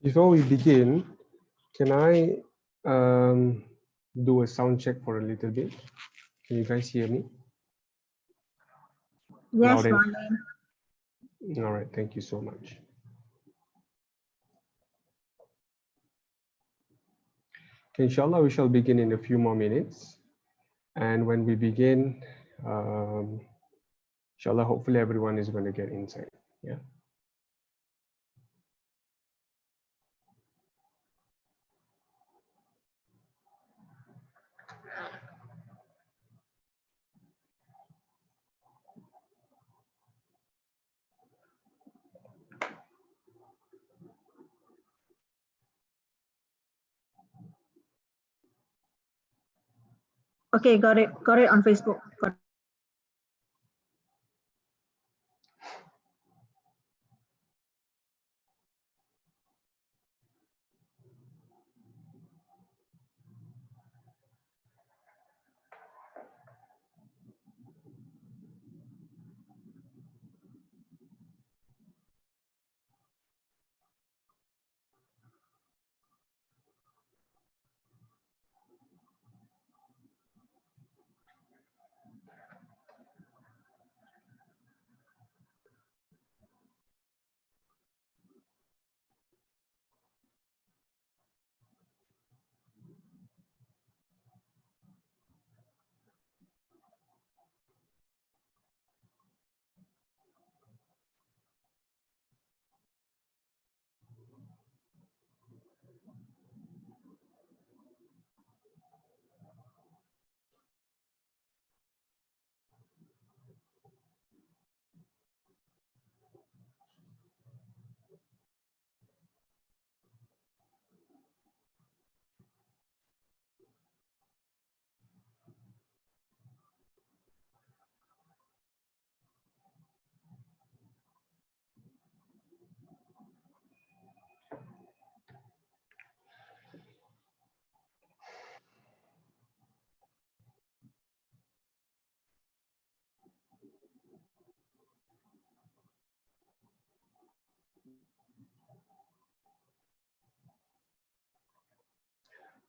Before we begin, can I do a sound check for a little bit? Can you guys hear me? Yes, Loud and Marlene. all right, thank you so much. Okay, inshallah, we shall begin in a few more minutes. And when we begin, inshallah, hopefully everyone is going to get inside. Yeah. Okay, got it. Got it on Facebook.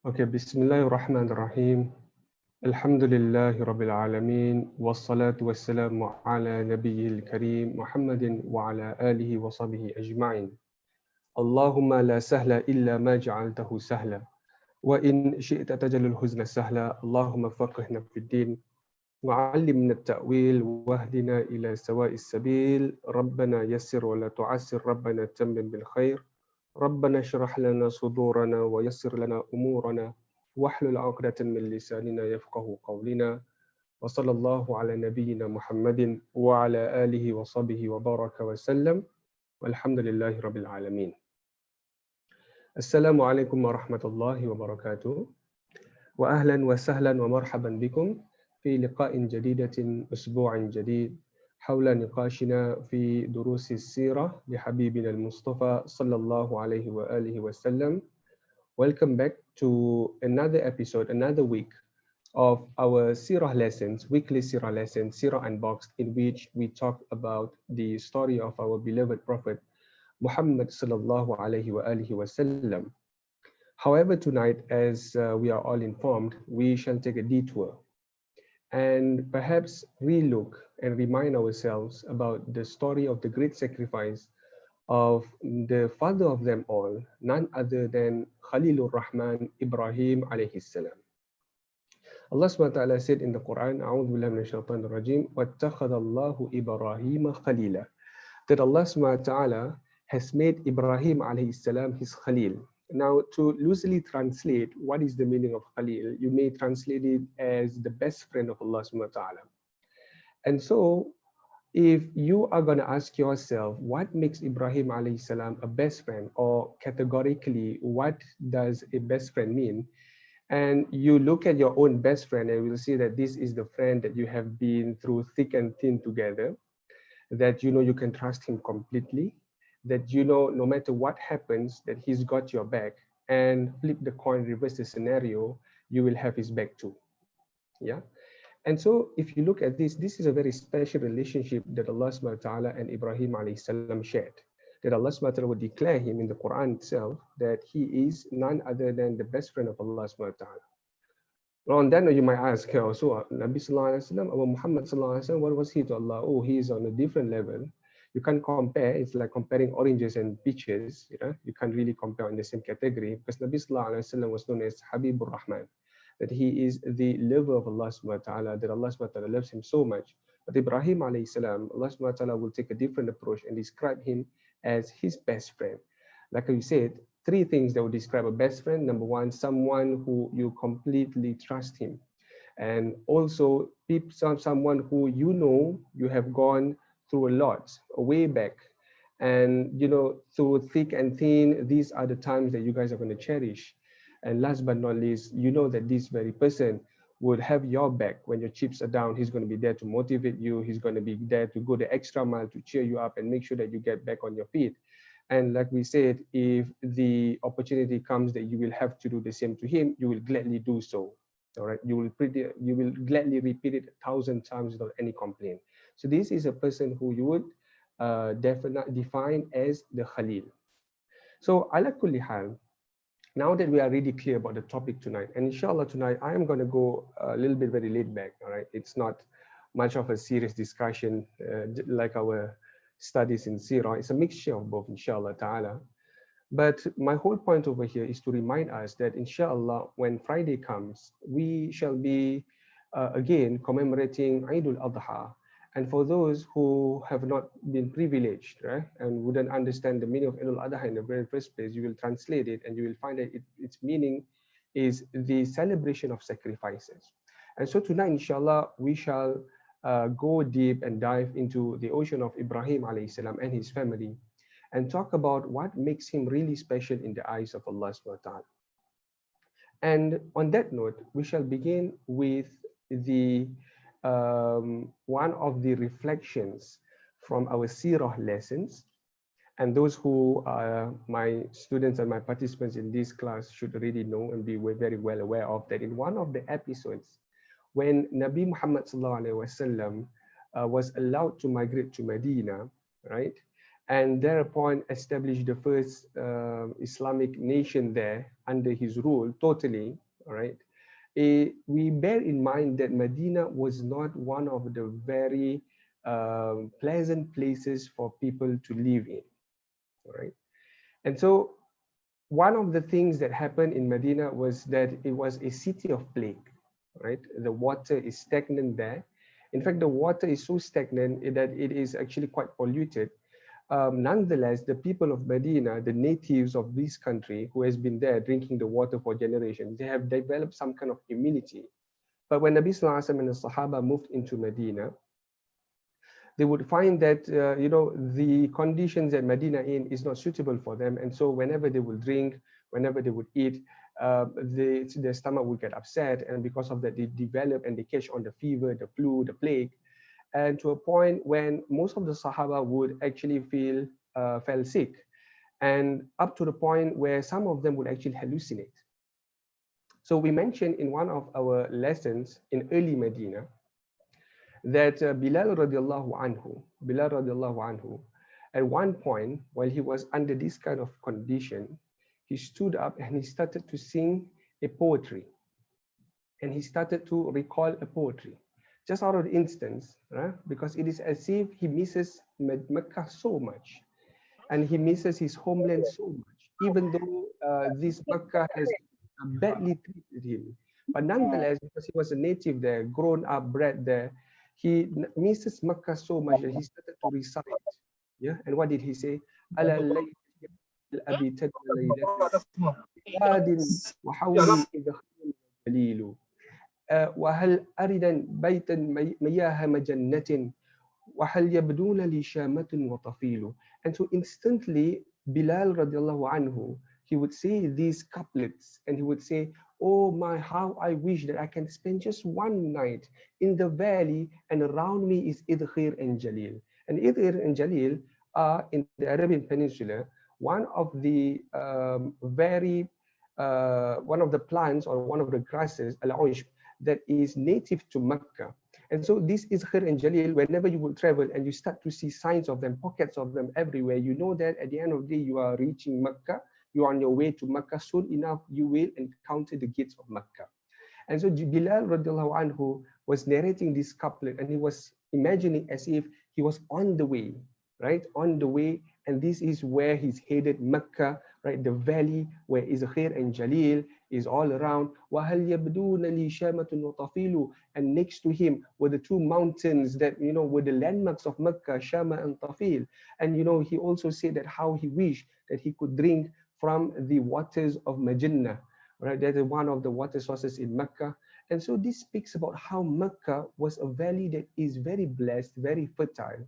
Okay, Bismillahirrahmanirrahim. Alhamdulillahi Rabbil Alameen. Wassalatu wassalamu ala nabiyyil kareem Muhammadin wa ala alihi wa sahbihi ajma'in. Allahumma la sahla illa ma ja'altahu sahla. Wa in syi'ta tajalul huzna sahla. Allahumma faqihna fid din. وعلمنا التأويل واهدنا إلى سواء السبيل ربنا يسر ولا تعسر ربنا تمم بالخير ربنا اشرح لنا صدورنا ويسر لنا أمورنا واحلل عقدة من لساننا يفقه قولنا وصلى الله على نبينا محمد وعلى آله وصحبه وبارك وسلم والحمد لله رب العالمين. السلام عليكم ورحمة الله وبركاته وأهلا وسهلا ومرحبا بكم في لقاء جديدة أسبوع جديد حول نقاشنا في دروس السيرة لحبيبنا المصطفى صلى الله عليه وآله وسلم. Welcome back to another episode, another week of our Sirah lessons, weekly Sirah lessons, Sirah Unboxed, in which we talk about the story of our beloved Prophet Muhammad sallallahu alaihi wasallam. However, tonight, as we are all informed, we shall take a detour and perhaps relook and remind ourselves about the story of the great sacrifice of the father of them all, none other than Khalilur Rahman Ibrahim alayhi salam. Allah subhanahu wa ta'ala said in the Quran, A'udhu billahi minash shaitanir rajim, وَاتَّخَذَ اللَّهُ إِبْرَاهِيمَ خَلِيلًا, that Allah subhanahu wa ta'ala has made Ibrahim alayhi salam his Khalil. Now, to loosely translate what is the meaning of Khalil, you may translate it as the best friend of Allah subhanahu wa ta'ala. And so, if you are going to ask yourself, what makes Ibrahim alayhi salam a best friend, or categorically, what does a best friend mean? And you look at your own best friend and will see that this is the friend that you have been through thick and thin together, that you know you can trust him completely, that you know no matter what happens that he's got your back, and flip the coin, reverse the scenario, you will have his back too. Yeah. And so if you look at this, this is a very special relationship that Allah subhanahu wa ta'ala and Ibrahim alayhi salam shared. that Allah subhanahu wa ta'ala would declare him in the Quran itself that he is none other than the best friend of Allah subhanahu wa ta'ala. On that note, you might ask, so Nabi Sallallahu Alaihi Wasallam, or Muhammad Sallallahu Alaihi Wasallam, what was he to Allah? Oh, he is on a different level. You can't compare. It's like comparing oranges and peaches. You know, you can't really compare in the same category because Nabi Sallallahu Alaihi Wasallam was known as Habibur Rahman, that he is the lover of Allah Subhanahu wa Taala, that Allah Subhanahu wa Taala loves him so much. But Ibrahim Alayhi Salam, Allah Subhanahu wa Taala will take a different approach and describe him as his best friend. Like you said, three things that would describe a best friend. Number one, someone who you completely trust him. And also someone who you know you have gone through a lot, way back. And through thick and thin, these are the times that you guys are going to cherish. And last but not least, you know that this very person would have your back when your chips are down. He's going to be there to motivate you. He's going to be there to go the extra mile to cheer you up and make sure that you get back on your feet. And like we said, if the opportunity comes that you will have to do the same to him, you will gladly do so. All right, you will gladly repeat it 1,000 times without any complaint. So this is a person who you would definitely define as the Khalil. So ala kulli hal, now that we are really clear about the topic tonight, and inshallah tonight I am going to go a little bit very laid back. All right, it's not much of a serious discussion like our studies in Sirah. It's a mixture of both, inshallah ta'ala. But my whole point over here is to remind us that inshallah, when Friday comes, we shall be again commemorating EIDUL Adha. And for those who have not been privileged, right, and wouldn't understand the meaning of EIDUL Adha in the very first place, you will translate it and you will find that its meaning is the celebration of sacrifices. And so tonight, inshallah, we shall go deep and dive into the ocean of Ibrahim alayhi salam and his family, and talk about what makes him really special in the eyes of Allah subhanahu wa ta'ala. And on that note, we shall begin with the one of the reflections from our Sirah lessons. And those who are my students and my participants in this class should really know and be very well aware of that in one of the episodes, when Nabi Muhammad sallallahu alaihi wasallam was allowed to migrate to Medina, right? And thereupon established the first Islamic nation there under his rule totally, all right? We bear in mind that Medina was not one of the very pleasant places for people to live in, all right? And so one of the things that happened in Medina was that it was a city of plague, right? The water is stagnant there. In fact, the water is so stagnant that it is actually quite polluted. Nonetheless, the people of Medina, the natives of this country who has been there drinking the water for generations, they have developed some kind of immunity. But when Nabi Sallallahu Alaihi Wasallam and the Sahaba moved into Medina, they would find that, the conditions that Medina in is not suitable for them. And so whenever they would drink, whenever they would eat, their stomach would get upset. And because of that, they develop and they catch on the fever, the flu, the plague. And to a point when most of the Sahaba would actually fell sick, and up to the point where some of them would actually hallucinate. So we mentioned in one of our lessons in early Medina that Bilal radiallahu anhu, at one point while he was under this kind of condition, he stood up and he started to sing a poetry, and he started to recall a poetry. Just out of instance, right? Because it is as if he misses Mecca so much, and he misses his homeland so much, even though this Mecca has badly treated him. But nonetheless, because he was a native there, grown up, bred there, he misses Mecca so much that he started to recite. Yeah, and what did he say? وهل أردا بيتا مياه مجنة وهل يبدون لي شامة وطفيل. And so instantly Bilal radiallahu anhu, he would say these couplets and he would say, oh my, how I wish that I can spend just one night in the valley and around me is Idkhir and Jalil. And Idkhir and Jalil are in the Arabian Peninsula, one of the one of the plants or one of the grasses, al-ushb, that is native to Mecca. And so this is khair and jalil. Whenever you will travel and you start to see signs of them, pockets of them everywhere, you know that at the end of the day, you are reaching Mecca, you are on your way to Mecca. Soon enough, you will encounter the gates of Mecca. And so Bilal radiallahu anhu was narrating this couplet, and he was imagining as if he was on the way, right? On the way, and this is where he's headed, Mecca, right? The valley where is khair and jalil is all around. وَهَلْ يَبْدُونَ لِي شَامَةٌ وَطَفِيلُ. And next to him were the two mountains that, were the landmarks of Mecca, Shama and Tafil. And, he also said that how he wished that he could drink from the waters of Majannah, right? That is one of the water sources in Mecca. And so this speaks about how Mecca was a valley that is very blessed, very fertile.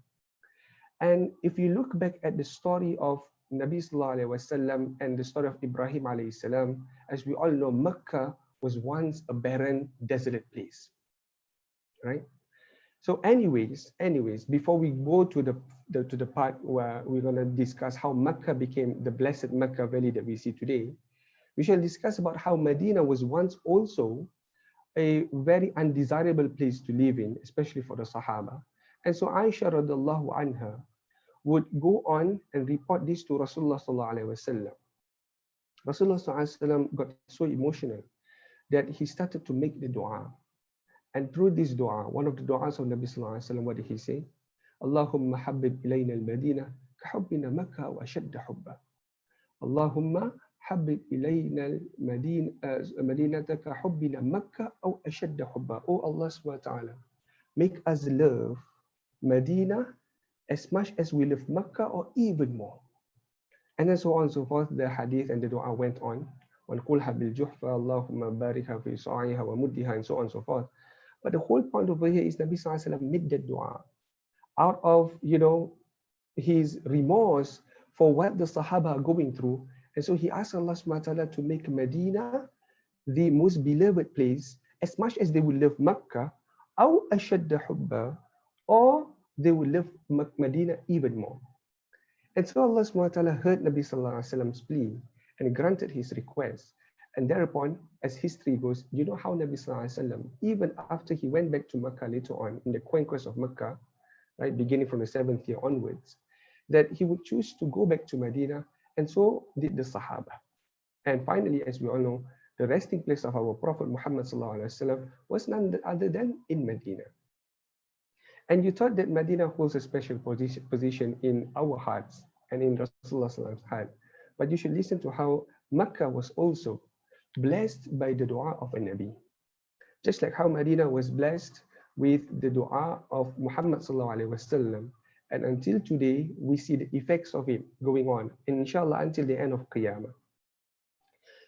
And if you look back at the story of Nabi Sallallahu Alaihi Wasallam and the story of Ibrahim Alayhi Salam, as we all know, Mecca was once a barren, desolate place, right? So anyways, before we go to the part where we're going to discuss how Mecca became the blessed Mecca valley that we see today, we shall discuss about how Medina was once also a very undesirable place to live in, especially for the Sahaba. And so Aisha radiallahu anha would go on and report this to Rasulullah sallallahu alaihi wasallam. Rasulullah sallallahu alaihi wasallam got so emotional that he started to make the dua. And through this dua, one of the duas of Nabi sallallahu alaihi wasallam, what did he say? Allahumma habbib ilayna al-Madina kahubbina Makkah wa ashadda hubba. Allahumma habbib ilayna al-Madinata kahubbina Makkah aw ashadda hubba. Oh Allah subhanahu wa ta'ala, make us love Medina as much as we love Mecca or even more. And then so on and so forth, the hadith and the dua went on. وَالْقُلْهَا بِالْجُحْفَةِ اللَّهُمَّ بَارِكَهَا فِي صَاعِهَا وَمُدِّهَا, and so on and so forth. But the whole point over here is Nabi Sallallahu Alaihi Wasallam made that dua out of, his remorse for what the Sahaba are going through. And so he asked Allah subhanahu wa ta'ala to make Medina the most beloved place as much as they would love Mecca, أو أشد حبا, or they would love Medina even more. And so Allah subhanahu wa ta'ala heard Nabi sallallahu alaihi wasallam's plea and granted his request. And thereupon, as history goes, you know how Nabi sallallahu alaihi wasallam, even after he went back to Mecca later on in the conquest of Mecca, right, beginning from the 7th year onwards, that he would choose to go back to Medina, and so did the Sahaba. And finally, as we all know, the resting place of our Prophet Muhammad sallallahu alaihi wasallam was none other than in Medina. And you thought that Medina holds a special position in our hearts and in Rasulullah's heart. But you should listen to how Mecca was also blessed by the dua of a Nabi. Just like how Medina was blessed with the dua of Muhammad sallallahu alaihi wasallam. And until today, we see the effects of it going on. And inshallah, until the end of Qiyamah.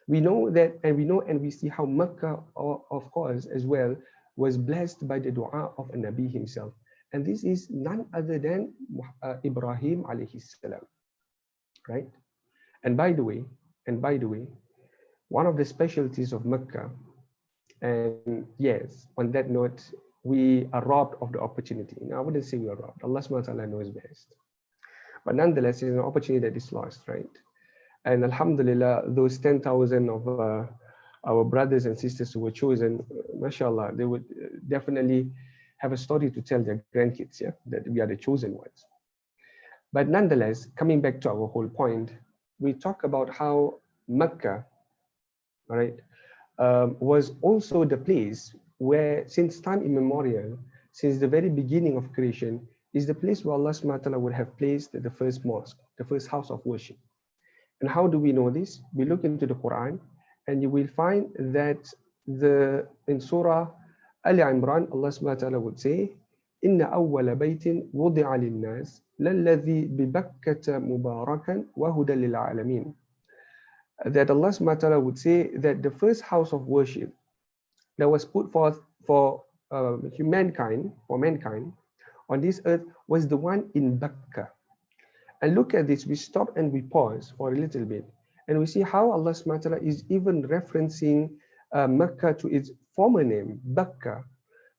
We know that, and we see how Mecca, of course, as well, was blessed by the dua of a Nabi himself. And this is none other than Ibrahim alayhi salam, right? And by the way, one of the specialties of Mecca, and yes, on that note, we are robbed of the opportunity. Now, I wouldn't say we are robbed. Allah subhanahu wa ta'ala knows best. But nonetheless, it's an opportunity that is lost, right? And alhamdulillah, those 10,000 of our brothers and sisters who were chosen, mashallah, they would definitely have a story to tell their grandkids, yeah, that we are the chosen ones. But nonetheless, coming back to our whole point, we talk about how Mecca, all right, was also the place where, since time immemorial, since the very beginning of creation, is the place where Allah subhanahu wa ta'ala would have placed the first mosque, the first house of worship. And how do we know this? We look into the Quran, and you will find that in Surah Al-Imran, Allah subhanahu wa ta'ala would say, إِنَّ أَوَّلَ بَيْتٍ وُضِعَ لِلنَّاسِ لَلَّذِي بِبَكَّةَ مُبَارَكًا وَهُدًى لِلْعَالَمِينَ. That Allah subhanahu wa ta'ala would say that the first house of worship that was put forth for mankind on this earth was the one in Bakkah. And look at this, we stop and we pause for a little bit, and we see how Allah subhanahu wa ta'ala is even referencing Mecca to its former name, Bakkah,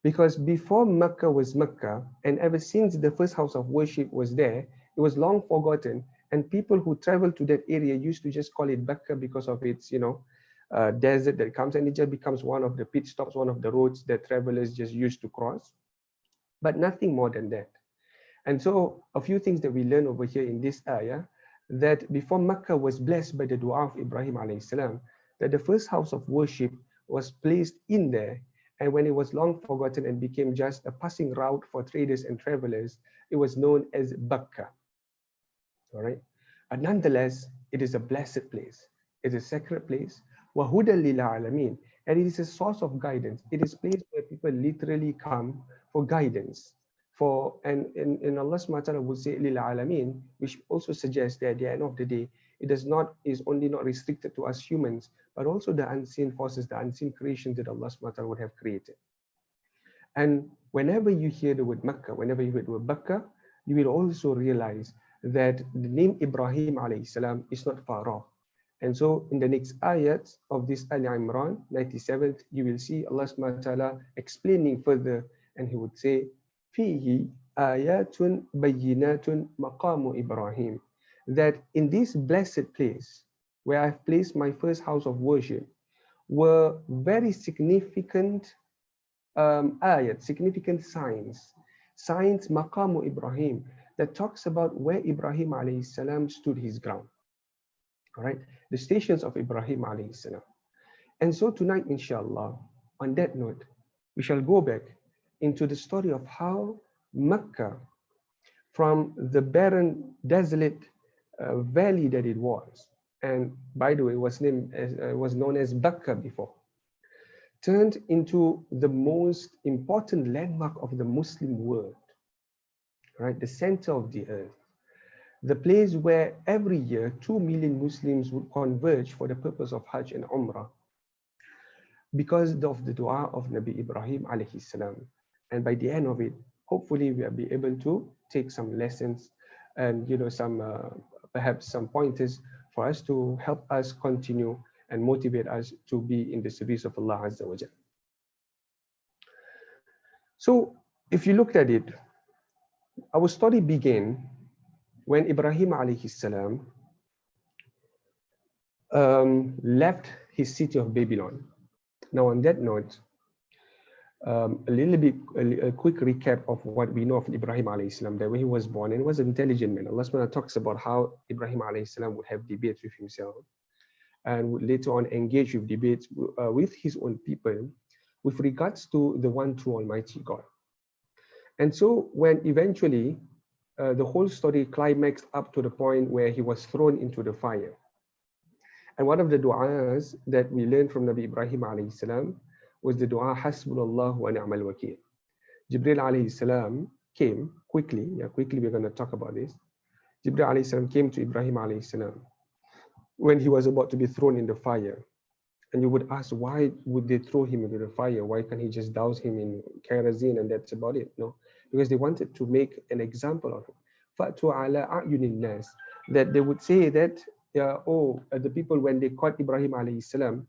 because before Mecca was Mecca, and ever since the first house of worship was there, it was long forgotten, and people who traveled to that area used to just call it Bakkah because of its, desert that comes, and it just becomes one of the pit stops, one of the roads that travelers just used to cross. but nothing more than that. And so a few things that we learn over here in this ayah, that before Mecca was blessed by the dua of Ibrahim alayhi salam, that the first house of worship was placed in there. And when it was long forgotten and became just a passing route for traders and travelers, it was known as Bakka. All right. But nonetheless, it is a blessed place. It is a sacred place. وَهُدًى لِلْعَالَمِينَ. And it is a source of guidance. It is a place where people literally come for guidance. And Allah SWT would say lil alamin, which also suggests that at the end of the day, it is only not restricted to us humans, but also the unseen forces, the unseen creations that Allah SWT would have created. And whenever you hear the word Makkah, whenever you hear the word Bakka, you will also realize that the name Ibrahim alayhi salam is not far off. And so in the next ayat of this Al Imran 97th, you will see Allah SWT explaining further, and he would say, Fihi ayatun bayyinatun maqamu Ibrahim. That in this blessed place, where I've placed my first house of worship, were very significant ayat, significant signs maqamu Ibrahim, that talks about where Ibrahim alayhi salam stood his ground. All right, the stations of Ibrahim alayhi salam. And so tonight, inshallah, on that note, we shall go back into the story of how Mecca, from the barren, desolate valley that it was, and by the way, was known as Bakka before, turned into the most important landmark of the Muslim world, right? The center of the earth, the place where every year 2 million Muslims would converge for the purpose of Hajj and Umrah, because of the dua of Nabi Ibrahim alayhi salam. And by the end of it, hopefully we will be able to take some lessons and perhaps some pointers for us to help us continue and motivate us to be in the service of Allah Azza wa Jalla. So if you looked at it, our story began when Ibrahim alayhi salam left his city of Babylon. Now on that note, a quick recap of what we know of Ibrahim alayhi salam, that when he was born, and he was an intelligent man. Allah SWT talks about how Ibrahim alayhi salam would have debates with himself and would later on engage with debates with his own people with regards to the one true Almighty God. And so when eventually the whole story climaxed up to the point where he was thrown into the fire. And one of the du'as that we learned from Nabi Ibrahim alayhi salam was the dua, Hasbunallahu wa ni'mal wakeel. Jibril alayhi salam came quickly we're going to talk about this. Jibril alayhi salam came to Ibrahim alayhi salam when he was about to be thrown in the fire. And you would ask, why would they throw him into the fire? Why can't he just douse him in kerosene and that's about it? No, because they wanted to make an example of him. Fa'tu ala a'yunin nas, that they would say that, the people, when they caught Ibrahim alayhi salam,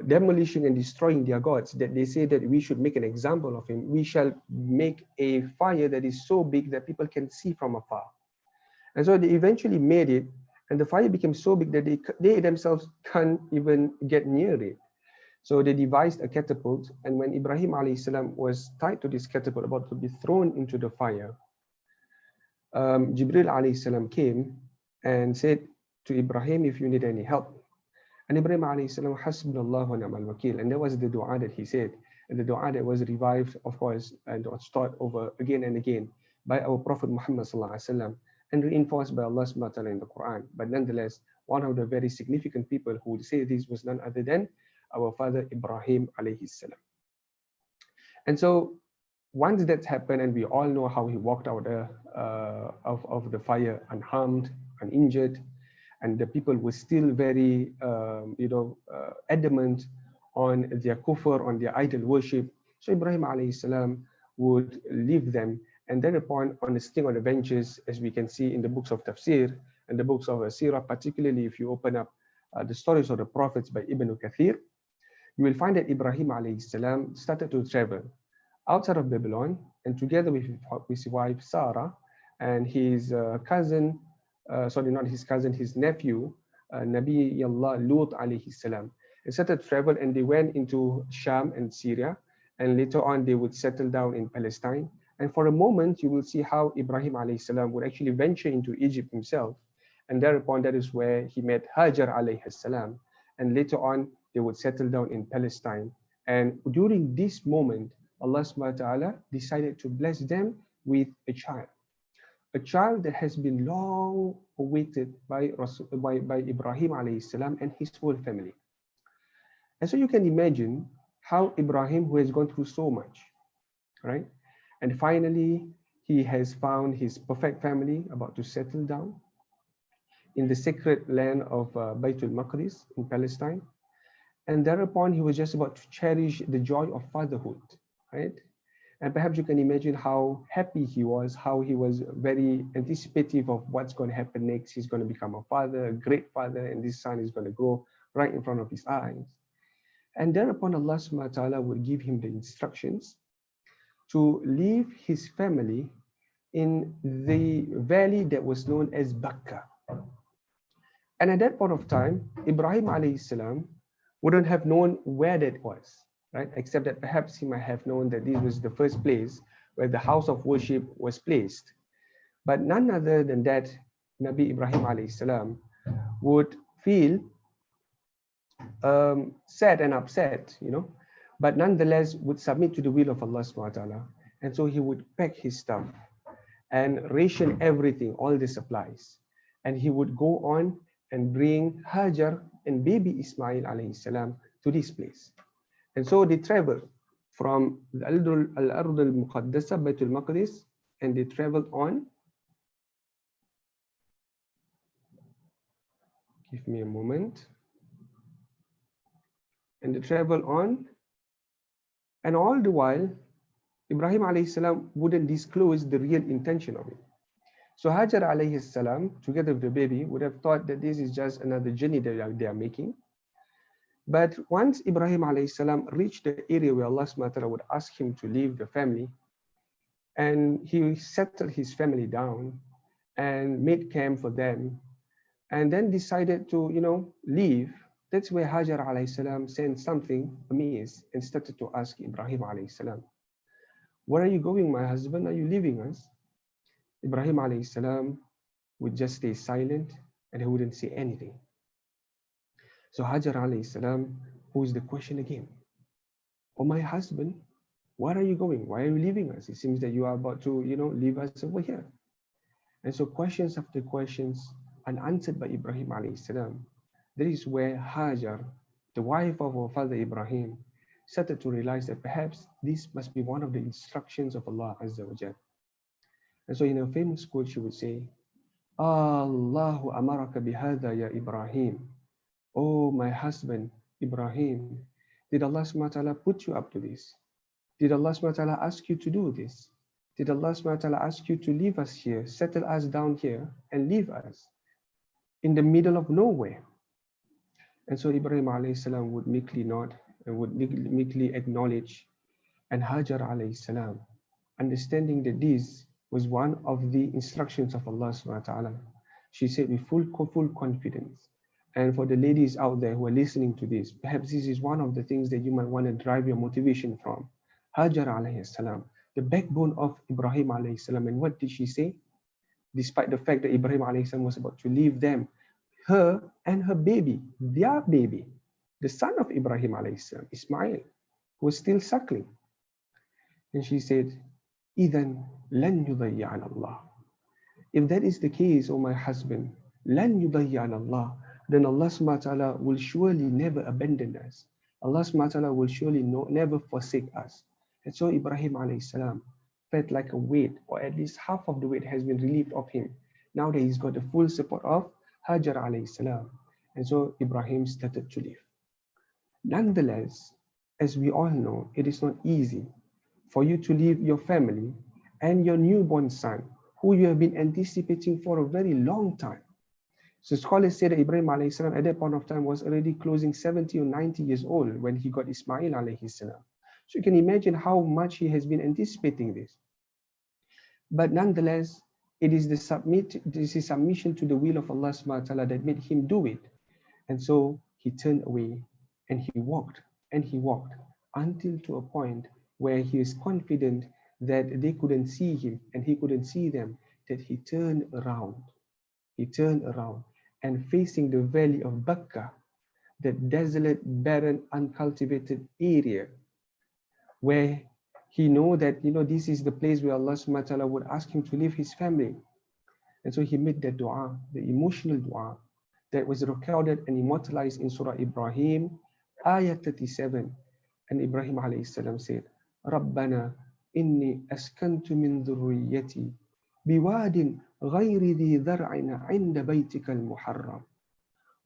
demolishing and destroying their gods, that they say that we should make an example of him. We shall make a fire that is so big that people can see from afar. And so they eventually made it, and the fire became so big that they themselves can't even get near it. So they devised a catapult, and when Ibrahim alayhi salam was tied to this catapult, about to be thrown into the fire, Jibril alayhi salam came and said to Ibrahim, if you need any help. And Ibrahim alayhi salam, Hasbunallahu wa ni'mal wakeel. And that was the dua that he said, and the dua that was revived, of course, and was taught over again and again by our Prophet Muhammad sallallahu alaihi wasallam, and reinforced by Allah subhanahu wa ta'ala in the Quran. But nonetheless, one of the very significant people who would say this was none other than our father Ibrahim alayhi salam. And so once that happened, and we all know how he walked out of the fire unharmed, uninjured, and the people were still very adamant on their kufr, on their idol worship. So Ibrahim alayhi salam would leave them, and thereupon on a string of adventures, as we can see in the books of tafsir and the books of Sirah, particularly if you open up the stories of the prophets by Ibn Kathir, you will find that Ibrahim alayhi salam started to travel outside of Babylon, and together with his wife Sirah and his cousin, his nephew, Nabi Allah Lut alayhi salam, and started to travel, and they went into Sham and Syria, and later on they would settle down in Palestine. And for a moment, you will see how Ibrahim alayhi salam would actually venture into Egypt himself. And thereupon, that is where he met Hajar alayhi salam. And later on, they would settle down in Palestine. And during this moment, Allah subhanahu wa ta'ala decided to bless them with a child that has been long awaited by Ibrahim alayhi salam and his whole family. And so you can imagine how Ibrahim, who has gone through so much, right? And finally, he has found his perfect family about to settle down in the sacred land of Baytul Maqdis in Palestine. And thereupon, he was just about to cherish the joy of fatherhood, right? And perhaps you can imagine how happy he was, how he was very anticipative of what's going to happen next. He's going to become a father, a great father, and this son is going to grow right in front of his eyes. And thereupon Allah subhanahu wa ta'ala would give him the instructions to leave his family in the valley that was known as Bakka. And at that point of time, Ibrahim alayhi salam wouldn't have known where that was, right? Except that perhaps he might have known that this was the first place where the house of worship was placed. But none other than that, Nabi Ibrahim alayhi salam would feel sad and upset, but nonetheless would submit to the will of Allah subhanahu wa ta'ala. And so he would pack his stuff and ration everything, all the supplies. And he would go on and bring Hajar and baby Ismail alayhi salam to this place. And so they traveled from Al-Ard al-Muqaddasa, Baytul Maqdis, and they traveled on. Give me a moment. And they traveled on. And all the while, Ibrahim alayhi salam wouldn't disclose the real intention of it. So Hajar alayhi salam, together with the baby, would have thought that this is just another journey that they are making. But once Ibrahim alayhi salam reached the area where Allah subhanahu wa ta'ala would ask him to leave the family, and he settled his family down and made camp for them, and then decided to, leave, that's where Hajar alayhi salam sensed something amiss and started to ask Ibrahim alayhi salam, "Where are you going, my husband? Are you leaving us?" Ibrahim alayhi salam would just stay silent and he wouldn't say anything. So Hajar alayhi salam posed the question again. "Oh, my husband, where are you going? Why are you leaving us? It seems that you are about to, leave us over here." And so questions after questions unanswered by Ibrahim alayhi salam. That is where Hajar, the wife of our father Ibrahim, started to realize that perhaps this must be one of the instructions of Allah Azza wa Jal. And so in a famous quote, she would say, "Allahu amaraka bihada ya Ibrahim." "Oh, my husband, Ibrahim, did Allah subhanahu wa ta'ala put you up to this? Did Allah subhanahu wa ta'ala ask you to do this? Did Allah subhanahu wa ta'ala ask you to leave us here, settle us down here, and leave us in the middle of nowhere?" And so Ibrahim alayhi salam would meekly nod and would meekly acknowledge. And Hajar alayhi salam, understanding that this was one of the instructions of Allah subhanahu wa ta'ala, she said with full confidence. And for the ladies out there who are listening to this, perhaps this is one of the things that you might want to drive your motivation from. Hajar alayhi salam, the backbone of Ibrahim alayhi salam. And what did she say? Despite the fact that Ibrahim alayhi salam was about to leave them, her and her baby, their baby, the son of Ibrahim alayhi salam, Ismail, was still suckling. And she said, "Idhan lan yudayyan Allah." If that is the case, oh my husband, lan yudayyan Allah, then Allah subhanahu wa ta'ala will surely never abandon us. Allah subhanahu wa ta'ala will surely never forsake us. And so Ibrahim alayhi salam felt like a weight, or at least half of the weight has been relieved of him. Now that he's got the full support of Hajar alayhi salam. And so Ibrahim started to leave. Nonetheless, as we all know, it is not easy for you to leave your family and your newborn son, who you have been anticipating for a very long time. So scholars say that Ibrahim alayhi salam at that point of time was already closing 70 or 90 years old when he got Ismail alayhi salam. So you can imagine how much he has been anticipating this. But nonetheless, it is the submission to the will of Allah subhanahu wa ta'ala that made him do it. And so he turned away and he walked until to a point where he is confident that they couldn't see him and he couldn't see them, that he turned around. He turned around and facing the valley of Bakka, that desolate, barren, uncultivated area, where he know that, this is the place where Allah subhanahu wa ta'ala would ask him to leave his family. And so he made that dua, the emotional dua, that was recorded and immortalized in Surah Ibrahim, ayat 37. And Ibrahim alayhi salam said, Rabbana inni askantu min dhurriyyati biwadin ghayri dhi dhar'ina 'inda baytika al-muharram.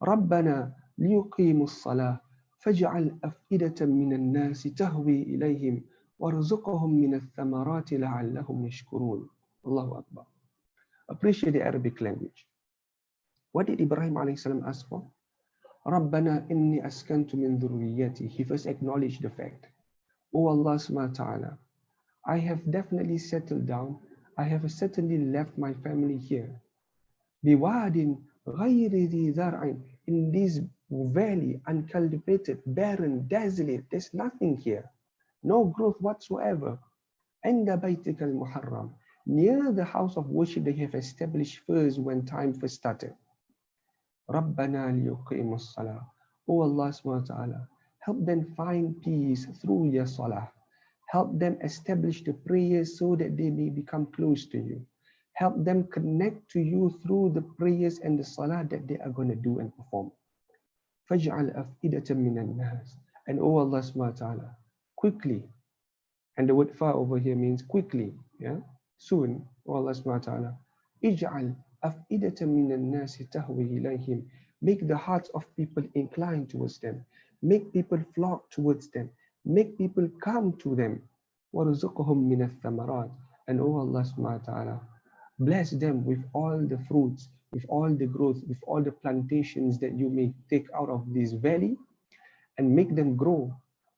Rabbana liyuqimu as-salah faj'al af'idatan min an-nasi tahwi ilayhim warzuqhum min ath-thamarati la'allahum yashkurun. Allahu Akbar. Appreciate the Arabic language. What did Ibrahim alayhi salam ask for? Rabbana inni askantu min dhurriyyati. He first acknowledged the fact, Oh Allah subhanahu wa ta'ala, I have definitely settled down. I have certainly left my family here. Biwadin ghayri dhi dhar'in. In this valley, uncultivated, barren, desolate. There's nothing here. No growth whatsoever. Inda baytika al-muharram. Near the house of worship they have established first when time first started. Rabbana liyuqimu as-salah. Oh Allah subhanahu wa ta'ala, help them find peace through your salah. Help them establish the prayers so that they may become close to you. Help them connect to you through the prayers and the salah that they are going to do and perform. Faj'al af'idatan minan nas. And oh Allah subhanahu wa ta'ala, quickly, and the word fa over here means quickly, soon, oh Allah subhanahu wa ta'ala, ij'al af'idatan minan nasi tahwi ilayhim. Make the hearts of people incline towards them. Make people flock towards them. Make people come to them. وَرُزُقْهُمْ مِنَ الثَّمَرَاتِ. And oh Allah subhanahu wa ta'ala, bless them with all the fruits, with all the growth, with all the plantations that you may take out of this valley and make them grow.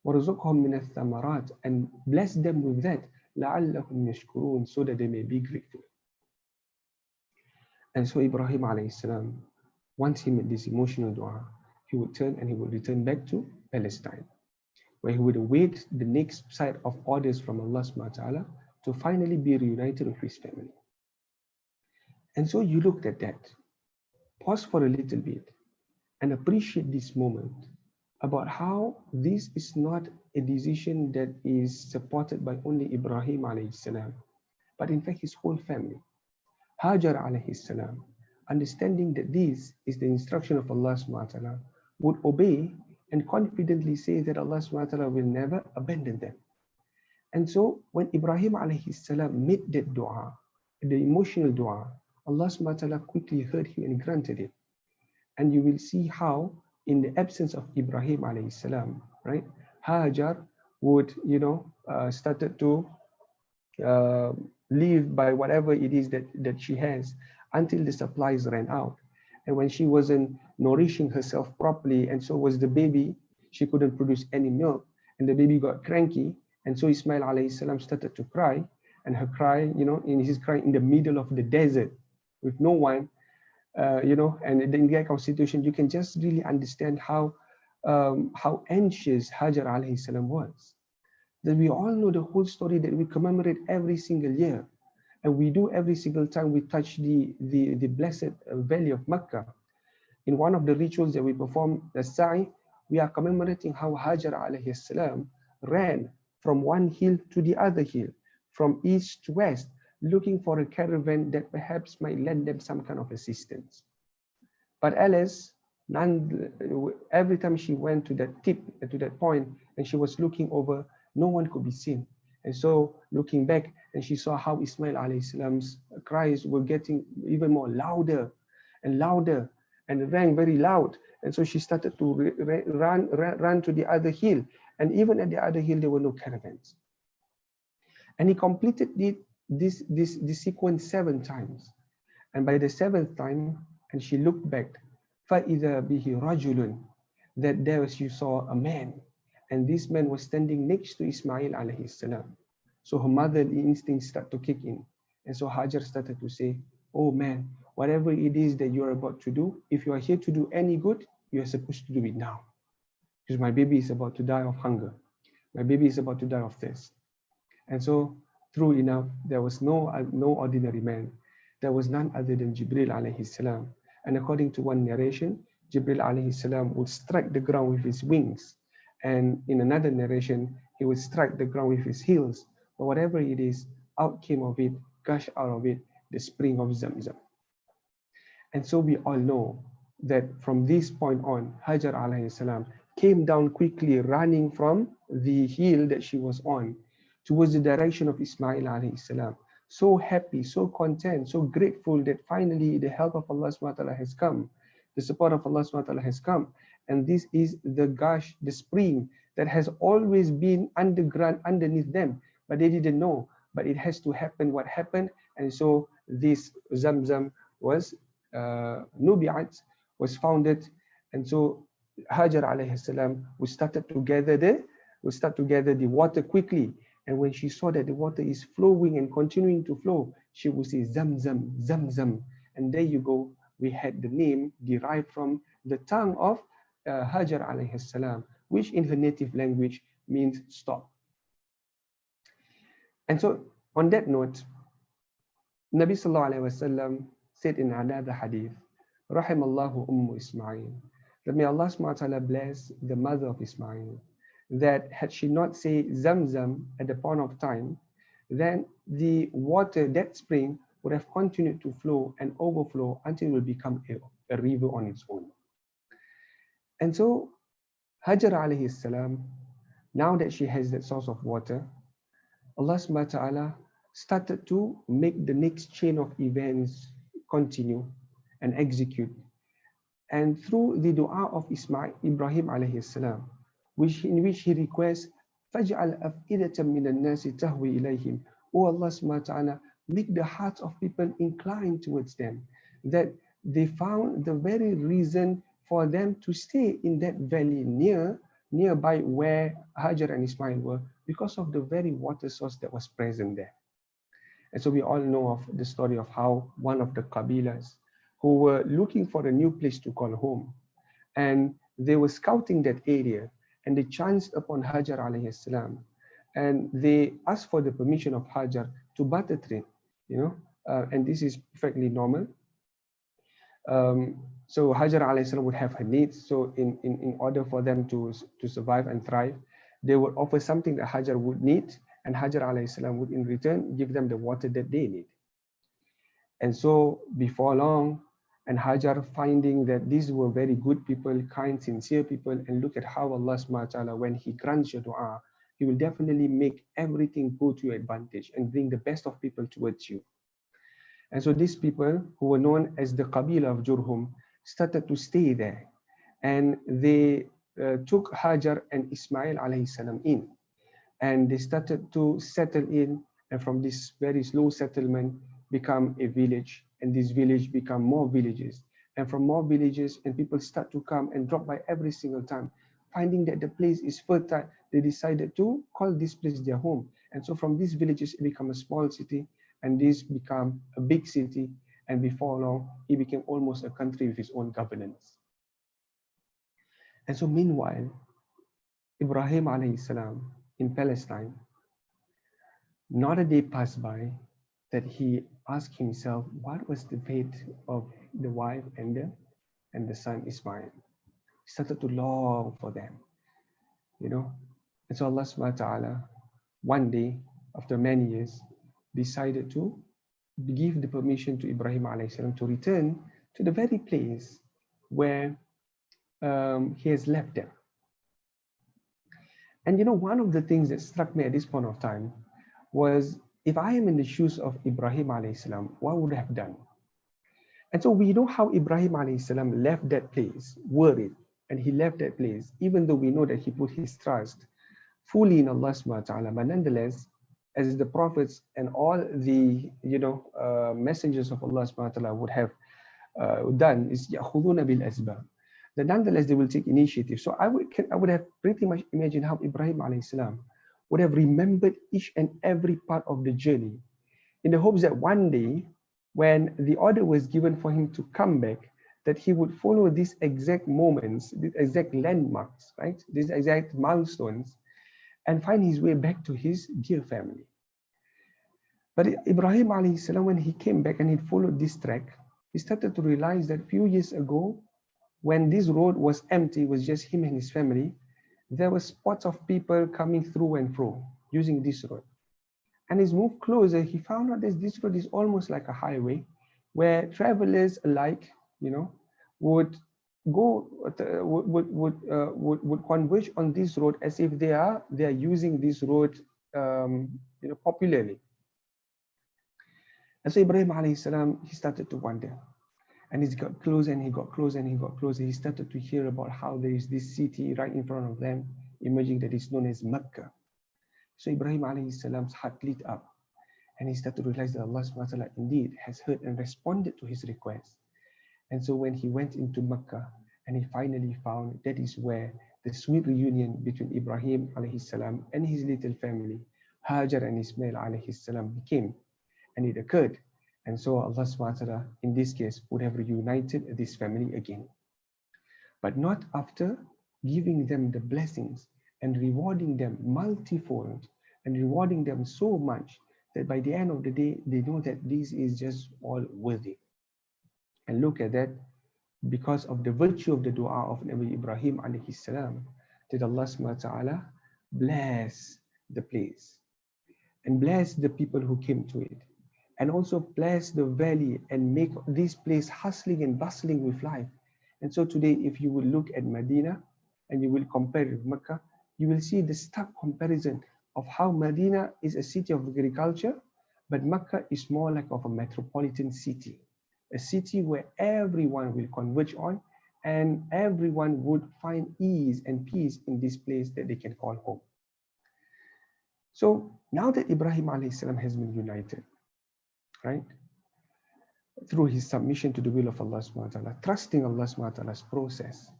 وَرُزُقْهُمْ مِنَ الثَّمَرَاتِ. And bless them with that. لَعَلَّهُمْ يَشْكُرُونَ. So that they may be grateful. And so Ibrahim alayhi salam, once he made this emotional dua, he would turn and he would return back to Palestine, where he would await the next set of orders from Allah subhanahu wa ta'ala to finally be reunited with his family. And so you looked at that, pause for a little bit, and appreciate this moment about how this is not a decision that is supported by only Ibrahim alayhi salam, but in fact his whole family. Hajar alayhi salam, understanding that this is the instruction of Allah subhanahu wa ta'ala, would obey and confidently say that Allah subhanahu wa ta'ala will never abandon them. And so when Ibrahim alayhi salam made that dua, the emotional dua, Allah subhanahu wa ta'ala quickly heard him and granted it. And you will see how in the absence of Ibrahim alayhi salam, right, Hajar would, started to live by whatever it is that she has until the supplies ran out. And when she wasn't nourishing herself properly, and so was the baby, she couldn't produce any milk, and the baby got cranky, and so Ismail alayhi salam started to cry, and her cry, in his cry in the middle of the desert with no one, and in that kind of situation, you can just really understand how anxious Hajar alayhi salam was. That we all know the whole story that we commemorate every single year. And we do every single time we touch the blessed valley of Mecca. In one of the rituals that we perform, the Sa'i, we are commemorating how Hajar alayhi salam ran from one hill to the other hill, from east to west, looking for a caravan that perhaps might lend them some kind of assistance. But alas, every time she went to that point, and she was looking over, no one could be seen. And so looking back, and she saw how Ismail alayhi salam's cries were getting even more louder and louder, and rang very loud. And so she started to run to the other hill. And even at the other hill, there were no caravans. And he completed this sequence 7 times. And by the 7th time, and she looked back, فَإِذَا بِهِ رَجُلٌ, that there she saw a man. And this man was standing next to Ismail alayhi salam. So her motherly instincts start to kick in. And so Hajar started to say, oh man, whatever it is that you're about to do, if you are here to do any good, you are supposed to do it now. Because my baby is about to die of hunger. My baby is about to die of thirst. And so, true enough, there was no ordinary man. There was none other than Jibril alayhi salam. And according to one narration, Jibril alayhi salam would strike the ground with his wings. And in another narration, he would strike the ground with his heels. But whatever it is, out came of it, gushed out of it, the spring of Zamzam. And so we all know that from this point on, Hajar alayhi salam came down quickly, running from the hill that she was on towards the direction of Ismail alayhi salam. So happy, so content, so grateful that finally the help of Allah subhanahu wa ta'ala has come. The support of Allah subhanahu wa ta'ala has come. And this is the gush, the spring that has always been underground underneath them, but they didn't know. But it has to happen what happened. And so this Zamzam was Nubi'at, was founded. And so Hajar alayhi salam would start to gather the water quickly. And when she saw that the water is flowing and continuing to flow, she would say Zamzam, Zamzam. And there you go, we had the name derived from the tongue of Hajar alayhi salam, which in her native language means stop. And so on that note, Nabi sallallahu alayhi wasallam said in another hadith, Rahimallahu Ummu Ismail, that may Allah subhanahu wa ta'ala bless the mother of Ismail, that had she not said Zamzam at the point of time, then the water, that spring, would have continued to flow and overflow until it will become a river on its own. And so Hajar alayhi salam, now that she has that source of water, Allah subhanahu wa ta'ala started to make the next chain of events continue and execute. And through the dua of Ibrahim alayhi salam, in which he requests, فَجْعَلْ أَفْئِدَةً مِّنَ النَّاسِ تَهْوِي إِلَيْهِمْ. O Allah subhanahu wa ta'ala, make the hearts of people inclined towards them, that they found the very reason for them to stay in that valley nearby where Hajar and Ismail were, because of the very water source that was present there. And so we all know of the story of how one of the Qabilas who were looking for a new place to call home, and they were scouting that area, and they chanced upon Hajar alayhi salam, and they asked for the permission of Hajar to barter trade, and this is perfectly normal. So Hajar alayhi salam would have her needs. So in order for them to survive and thrive, they would offer something that Hajar would need, and Hajar alayhi salam would in return give them the water that they need. And so before long, and Hajar finding that these were very good people, kind, sincere people, and look at how Allah subhanahu wa ta'ala, when He grants your dua, He will definitely make everything go to your advantage and bring the best of people towards you. And so these people who were known as the Qabila of Jurhum started to stay there, and they took Hajar and Ismail alayhi salam in, and they started to settle in, and from this very slow settlement become a village, and this village become more villages, and from more villages, and people start to come and drop by every single time. Finding that the place is fertile, they decided to call this place their home. And so from these villages, it became a small city, and this became a big city, and before long, it became almost a country with its own governance. And so meanwhile, Ibrahim alayhi salam in Palestine, not a day passed by that he asked himself, what was the fate of the wife and the son Ismail? He started to long for them, And so Allah subhanahu wa ta'ala, one day, after many years, decided to give the permission to Ibrahim alayhi salam to return to the very place where he has left them. And one of the things that struck me at this point of time was, if I am in the shoes of Ibrahim alayhi salam, what would I have done? And so we know how Ibrahim alayhi salam left that place, worried, and he left that place, even though we know that he put his trust fully in Allah subhanahu wa ta'ala. But nonetheless, as the prophets and all the messengers of Allah subhanahu wa ta'ala would have done, is يَأْخُذُونَ بِالْأَسْبَابِ, that nonetheless they will take initiative. So I would have pretty much imagined how Ibrahim alayhi salam would have remembered each and every part of the journey, in the hopes that one day, when the order was given for him to come back, that he would follow these exact moments, these exact landmarks, right? These exact milestones, and find his way back to his dear family. But Ibrahim alayhi salam, when he came back and he followed this track, he started to realize that a few years ago, when this road was empty, it was just him and his family, there were spots of people coming through and fro using this road. And as he moved closer, he found out that this road is almost like a highway where travelers alike, would go would converge on this road as if they are using this road popularly. And so Ibrahim alayhi salam, he started to wonder. And he got closer and he got closer and he got closer. He started to hear about how there is this city right in front of them, emerging, that is known as Mecca. So Ibrahim alayhi salam's heart lit up. And he started to realize that Allah subhanahu wa ta'ala indeed has heard and responded to his request. And so when he went into Mecca and he finally found that is where the sweet reunion between Ibrahim alayhi salam and his little family, Hajar and Ismail alayhi salam, became. And it occurred. And so Allah subhanahu wa ta'ala, in this case, would have reunited this family again. But not after giving them the blessings and rewarding them multifold and rewarding them so much that by the end of the day, they know that this is just all worthy. And look at that, because of the virtue of the dua of Nabi Ibrahim alayhi salam, that Allah subhanahu wa ta'ala bless the place and bless the people who came to it. And also bless the valley and make this place hustling and bustling with life. And so today, if you will look at Medina and you will compare it with Mecca, you will see the stark comparison of how Medina is a city of agriculture, but Mecca is more like of a metropolitan city, a city where everyone will converge on and everyone would find ease and peace in this place that they can call home. So now that Ibrahim alayhi salam has been united, right, through his submission to the will of Allah subhanahu wa ta'ala, trusting Allah subhanahu wa ta'ala's process,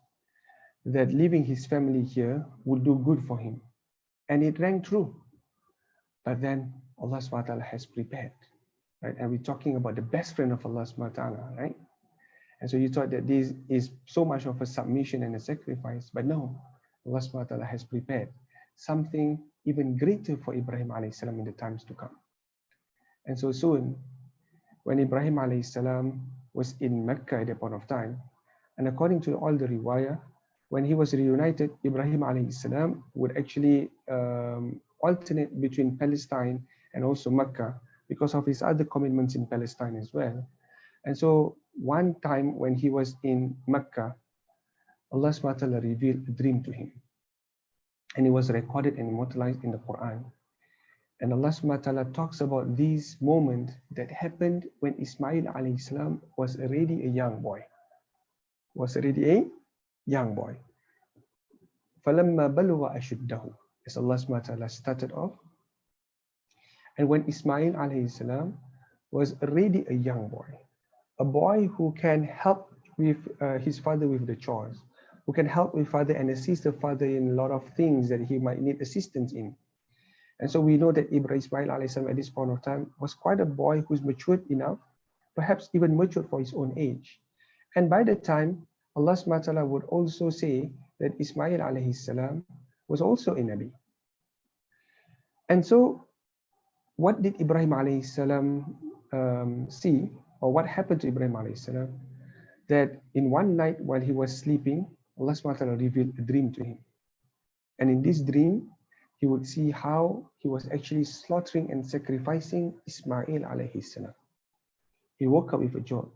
that leaving his family here would do good for him. And it rang true. But then Allah subhanahu wa ta'ala has prepared, right? And we're talking about the best friend of Allah subhanahu wa ta'ala, right? And so you thought that this is so much of a submission and a sacrifice, but no, Allah subhanahu wa ta'ala has prepared something even greater for Ibrahim alayhi salam in the times to come. And so soon, when Ibrahim alayhi salam was in Mecca at that point of time, and according to all the riwayah, when he was reunited, Ibrahim alayhi salam would actually alternate between Palestine and also Mecca because of his other commitments in Palestine as well. And so one time when he was in Mecca, Allah subhanahu wa ta'ala revealed a dream to him. And it was recorded and immortalized in the Quran. And Allah subhanahu wa ta'ala talks about this moment that happened when Ismail alayhi salam was already a young boy. فَلَمَّا بَلُغَ أَشُدَّهُ, as Allah subhanahu wa ta'ala started off. And when Ismail alayhi salam was already a young boy, a boy who can help with his father with the chores, who can help with father and assist the father in a lot of things that he might need assistance in. And so we know that Ismail alayhi salam at this point of time was quite a boy who's matured enough, perhaps even matured for his own age. And by the time, Allah subhanahu wa ta'ala would also say that Ismail alayhi salam was also a Nabi. And so what did Ibrahim alayhi salam see, or what happened to Ibrahim alayhi salam? That in one night while he was sleeping, Allah subhanahu wa ta'ala revealed a dream to him. And in this dream, he would see how he was actually slaughtering and sacrificing Ismail alayhi salam. He woke up with a jolt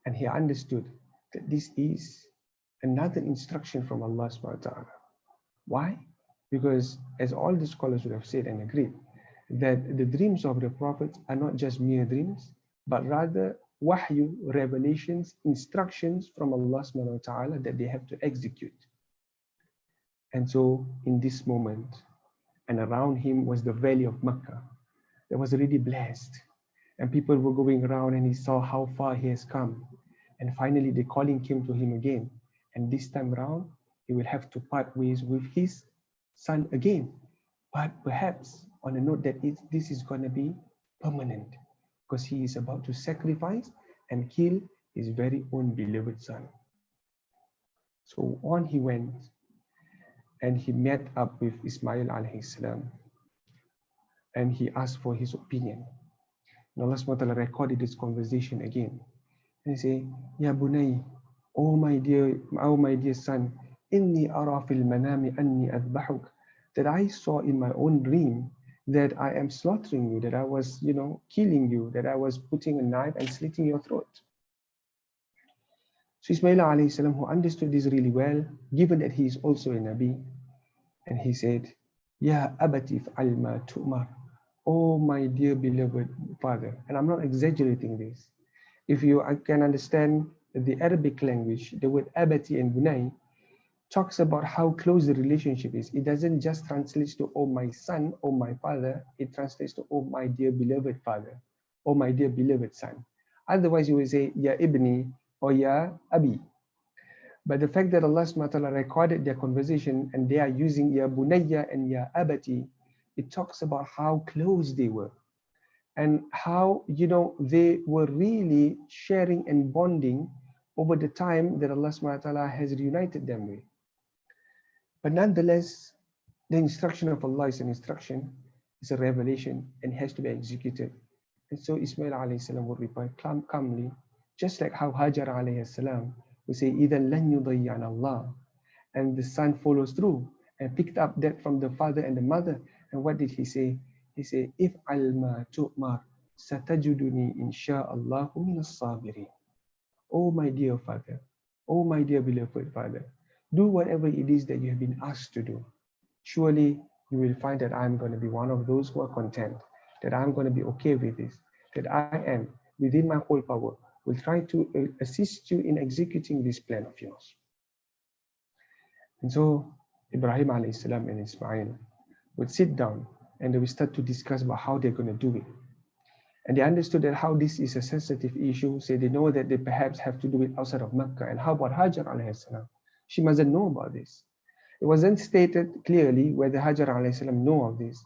and he understood that this is another instruction from Allah subhanahu wa ta'ala. Why? Because as all the scholars would have said and agreed, that the dreams of the prophets are not just mere dreams, but rather wahyu, revelations, instructions from Allah subhanahu wa ta'ala that they have to execute. And so in this moment, and around him was the valley of Mecca that was already blessed. And people were going around and he saw how far he has come. And finally the calling came to him again. And this time around, he will have to part ways with his son again. But perhaps on a note that this is going to be permanent, because he is about to sacrifice and kill his very own beloved son. So on he went, and he met up with Ismail alayhi salam, and he asked for his opinion. And Allah subhanahu wa ta'ala recorded this conversation again. And he say, Ya bunay, oh my dear son, inni ara fil manami anni adbahuk, that I saw in my own dream that I am slaughtering you, that I was, killing you, that I was putting a knife and slitting your throat. So Ismail alayhi salam, who understood this really well, given that he is also a Nabi, and he said, Ya abati fa'al ma tu'mar, oh my dear beloved father, and I'm not exaggerating this. If you can understand the Arabic language, the word abati and bunay talks about how close the relationship is. It doesn't just translate to, oh my son, oh my father, it translates to, oh my dear beloved father, oh my dear beloved son. Otherwise you will say, Ya ibni, or Ya abi. But the fact that Allah subhanahu wa ta'ala recorded their conversation and they are using Ya bunayya and Ya abati, it talks about how close they were and how, they were really sharing and bonding over the time that Allah subhanahu wa ta'ala has reunited them with. But nonetheless, the instruction of Allah is an instruction, it's a revelation, and has to be executed. And so Ismail alayhi salam would reply calmly, just like how Hajar alayhi salam would say, إِذَا لَنْ يُضَيَّعَنَ اللَّهِ. And the son follows through and picked up that from the father and the mother. And what did he say? He said, If alma tu'mar satajuduni insha'Allahu minas sabirin. Oh my dear father, oh my dear beloved father, do whatever it is that you have been asked to do. Surely you will find that I'm going to be one of those who are content, that I'm going to be okay with this, that I am within my whole power, will try to assist you in executing this plan of yours. And so Ibrahim alayhi salam and Ismail would sit down and they would start to discuss about how they're going to do it. And they understood that how this is a sensitive issue, so they know that they perhaps have to do it outside of Mecca. And how about Hajar alayhi salam? She mustn't know about this. It wasn't stated clearly whether Hajar alayhi salam know of this,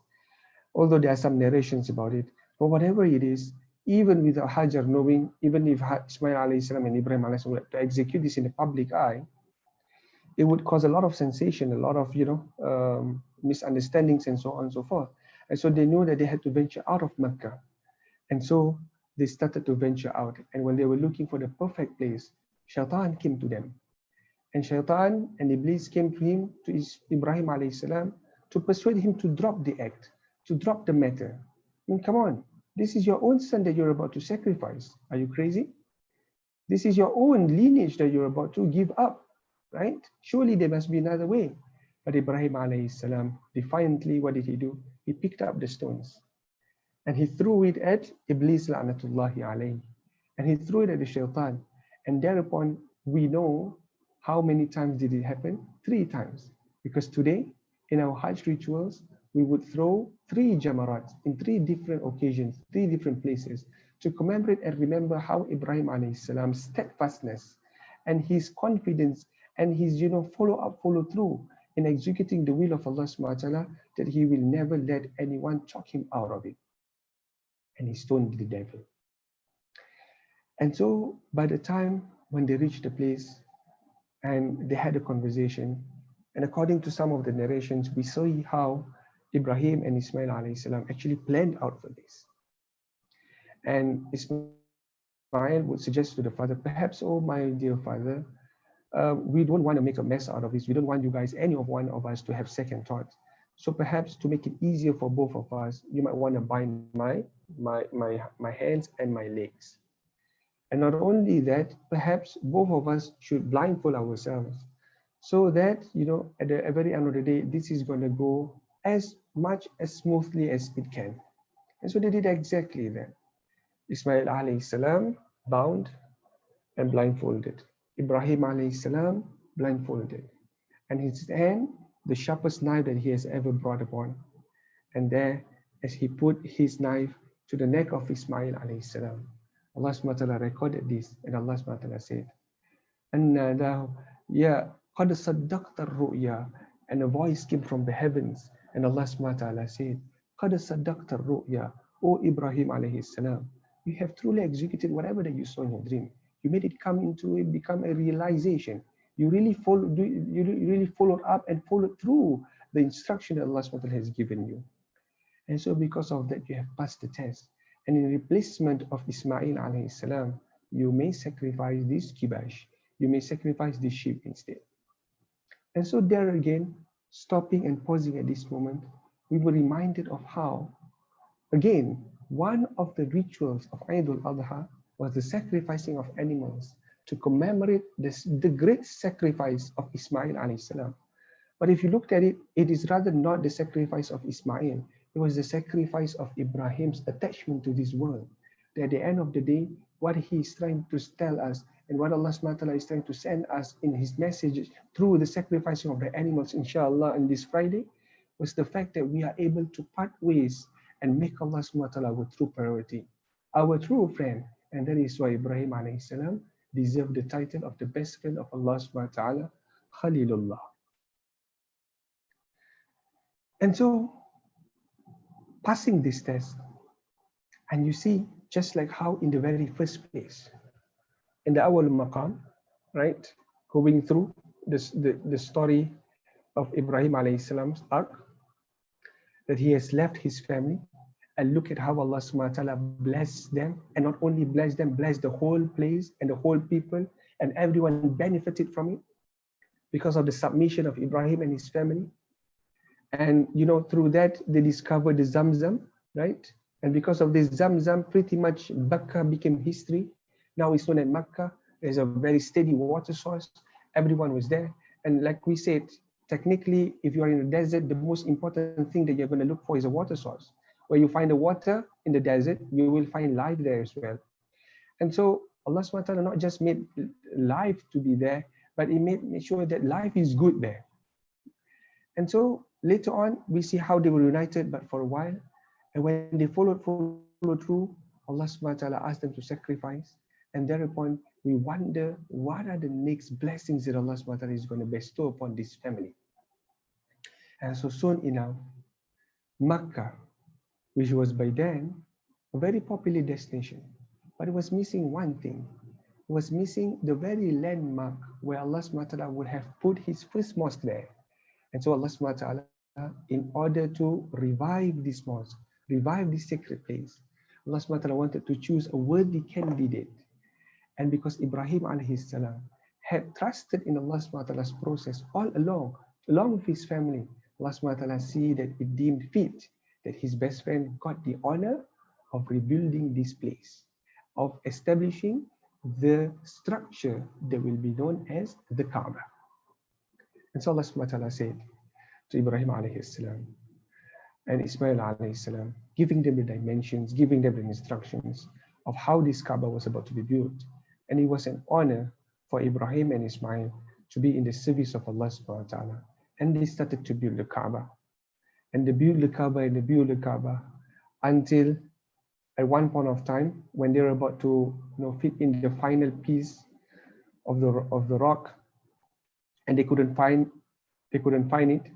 although there are some narrations about it. But whatever it is, even without Hajar knowing, even if Ismail alayhi salam and Ibrahim alayhi salam were to execute this in the public eye, it would cause a lot of sensation, a lot of misunderstandings and so on and so forth. And so they knew that they had to venture out of Mecca. And so they started to venture out. And when they were looking for the perfect place, Shaitan came to them. And Shaitan and Iblis came to him, to Ibrahim alayhi salam, to persuade him to drop the act, to drop the matter. I mean, come on, this is your own son that you're about to sacrifice. Are you crazy? This is your own lineage that you're about to give up, right? Surely there must be another way. But Ibrahim alayhi salam, defiantly, what did he do? He picked up the stones and he threw it at Iblis la'natullahi alayhi. And he threw it at the shaitan. And thereupon, we know how many times did it happen? 3 times. Because today, in our Hajj rituals, we would throw 3 jamarats in 3 different occasions, 3 different places, to commemorate and remember how Ibrahim alayhi salam's steadfastness and his confidence and his follow through in executing the will of Allah subhanahu wa ta'ala, that he will never let anyone talk him out of it. And he stoned the devil. And so by the time when they reached the place and they had a conversation, and according to some of the narrations, we see how Ibrahim and Ismail alayhi salam actually planned out for this. And Ismail would suggest to the father, perhaps, oh my dear father, we don't want to make a mess out of this. We don't want you guys, any of one of us, to have second thoughts. So perhaps to make it easier for both of us, you might want to bind my hands and my legs. And not only that, perhaps both of us should blindfold ourselves so that, at the very end of the day, this is going to go as much as smoothly as it can. And so they did exactly that. Ismail alayhi salam bound and blindfolded. Ibrahim alayhi salam blindfolded. And his hand, the sharpest knife that he has ever brought upon. And there, as he put his knife to the neck of Ismail alayhi salam, Allah subhanahu wa ta'ala recorded this, and Allah subhanahu wa ta'ala said, "Anna ya qad saddaqta ar-ru'ya," and a voice came from the heavens, and Allah subhanahu wa ta'ala said, "Qad saddaqta ar-ru'ya, O Ibrahim alayhi salam, you have truly executed whatever that you saw in your dream. You made it become a realization. You really followed up and followed through the instruction that Allah subhanahu wa ta'ala has given you. And so because of that, you have passed the test. And in replacement of Ismail alayhi salam, you may sacrifice this kibash. You may sacrifice this sheep instead. And so there again, stopping and pausing at this moment, we were reminded of how, again, one of the rituals of EIDUL Adha was the sacrificing of animals to commemorate the great sacrifice of Ismail alayhi salam. But if you looked at it, it is rather not the sacrifice of Ismail. It was the sacrifice of Ibrahim's attachment to this world. That at the end of the day, what he is trying to tell us and what Allah subhanahu wa ta'ala is trying to send us in his message through the sacrificing of the animals, inshallah, on this Friday, was the fact that we are able to part ways and make Allah subhanahu wa ta'ala our true priority, our true friend. And that is why Ibrahim alayhi salam deserved the title of the best friend of Allah subhanahu wa ta'ala, Khalilullah. And so, passing this test, and you see, just like how in the very first place, in the Awal Maqam, right, going through the story of Ibrahim alayhi salam's ark, that he has left his family, and look at how Allah subhanahu wa ta'ala blessed them, and not only blessed them, blessed the whole place and the whole people, and everyone benefited from it because of the submission of Ibrahim and his family. And you know, through that they discovered the Zamzam, right? And because of this Zamzam, pretty much Makkah became history. Now it's known as Makkah. There's a very steady water source. Everyone was there. And like we said, technically, if you are in the desert, the most important thing that you're going to look for is a water source. Where you find the water in the desert, you will find life there as well. And so Allah subhanahu wa ta'ala not just made life to be there, but He made sure that life is good there. And so later on, we see how they were united, but for a while. And when they followed through, Allah subhanahu wa ta'ala asked them to sacrifice. And thereupon, we wonder, what are the next blessings that Allah subhanahu wa ta'ala is going to bestow upon this family? And so soon enough, Makkah, which was by then a very popular destination, but it was missing one thing. It was missing the very landmark where Allah subhanahu wa ta'ala would have put His first mosque there. And so Allah subhanahu wa ta'ala, in order to revive this mosque, revive this sacred place, Allah subhanahu wa ta'ala wanted to choose a worthy candidate. And because Ibrahim alayhi salam had trusted in Allah subhanahu wa ta'ala's process all along with his family, Allah subhanahu wa ta'ala see that it deemed fit that his best friend got the honor of rebuilding this place, of establishing the structure that will be known as the Kaaba. And so Allah subhanahu wa ta'ala said to Ibrahim alayhi salam and Ismail alayhi salam, giving them the dimensions, giving them the instructions of how this Kaaba was about to be built. And it was an honor for Ibrahim and Ismail to be in the service of Allah subhanahu wa ta'ala. And they started to build the Kaaba. And they built the Kaaba and they built the Kaaba until at one point of time when they were about to fit in the final piece of the rock, and they couldn't find it.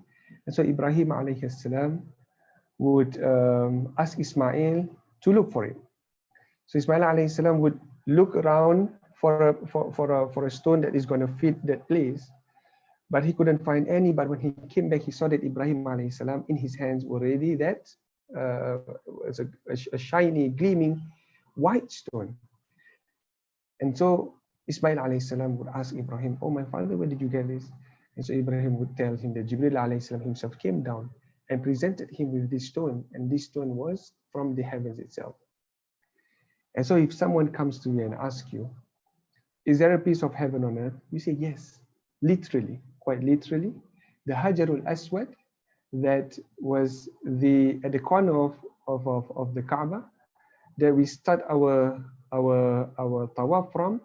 And so Ibrahim alayhi salam would ask Ismail to look for it. So Ismail alayhi salam would look around for a stone that is going to fit that place, but he couldn't find any. But when he came back, he saw that Ibrahim alayhi salam in his hands already that was a shiny, gleaming white stone. And so Ismail alayhi salam would ask Ibrahim, "Oh my father, where did you get this?" And so Ibrahim would tell him that Jibril alayhi salam himself came down and presented him with this stone, and this stone was from the heavens itself. And so if someone comes to you and asks you, "Is there a piece of heaven on earth?" You say yes, literally, quite literally. The Hajarul Aswad that was at the corner of the Kaaba that we start our tawaf from,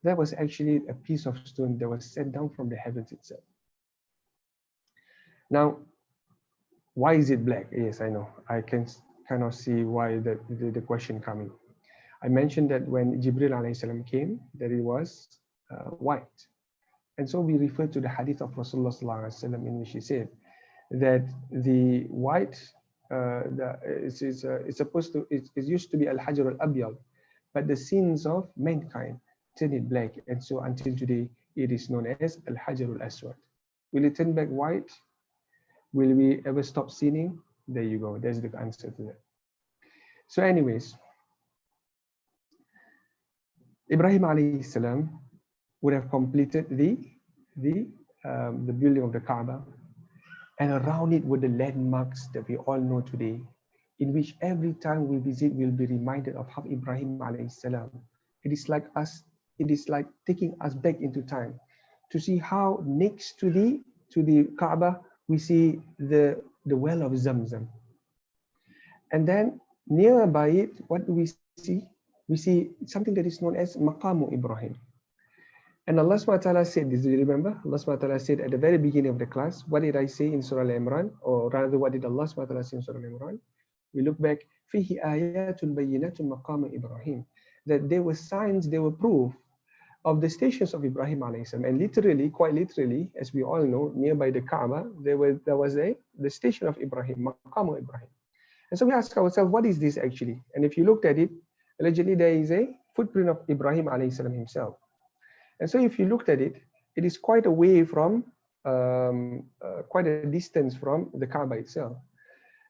that was actually a piece of stone that was sent down from the heavens itself. Now, why is it black? Yes, I know. I can kind of see why the question coming. I mentioned that when Jibril alayhi salam came, that it was white. And so we refer to the hadith of Rasulullah sallallahu alaihi wasallam in which he said that the white it's used to be al-hajar al-abyad, but the sins of mankind turn it black, and so until today it is known as al-hajar al-aswad. Will it turn back white? Will we ever stop sinning? There you go. There's the answer to that. So anyways, Ibrahim alayhi salam would have completed the building of the Kaaba, and around it were the landmarks that we all know today, in which every time we visit, we'll be reminded of how Ibrahim alayhi salam. It is like taking us back into time to see how next to the Kaaba we see the well of Zamzam, and then nearby it, what do we see? We see something that is known as Maqamu Ibrahim. And Allah SWT said this, do you remember? Allah SWT said at the very beginning of the class, what did I say in Surah Al-Imran? Or rather, what did Allah SWT say in Surah Al-Imran? We look back, فِيهِ آيَاتٌ بَيِّنَاتٌ مَقَامَ إِبْرَاهِيم. That there were signs, there were proof of the stations of Ibrahim alayhi salam. And literally, quite literally, as we all know, nearby the Kaaba, there was the station of Ibrahim, Maqamu Ibrahim. And so we ask ourselves, what is this actually? And if you looked at it, allegedly there is a footprint of Ibrahim alayhi salam himself. And so if you looked at it, it is quite away from, quite a distance from the Kaaba itself.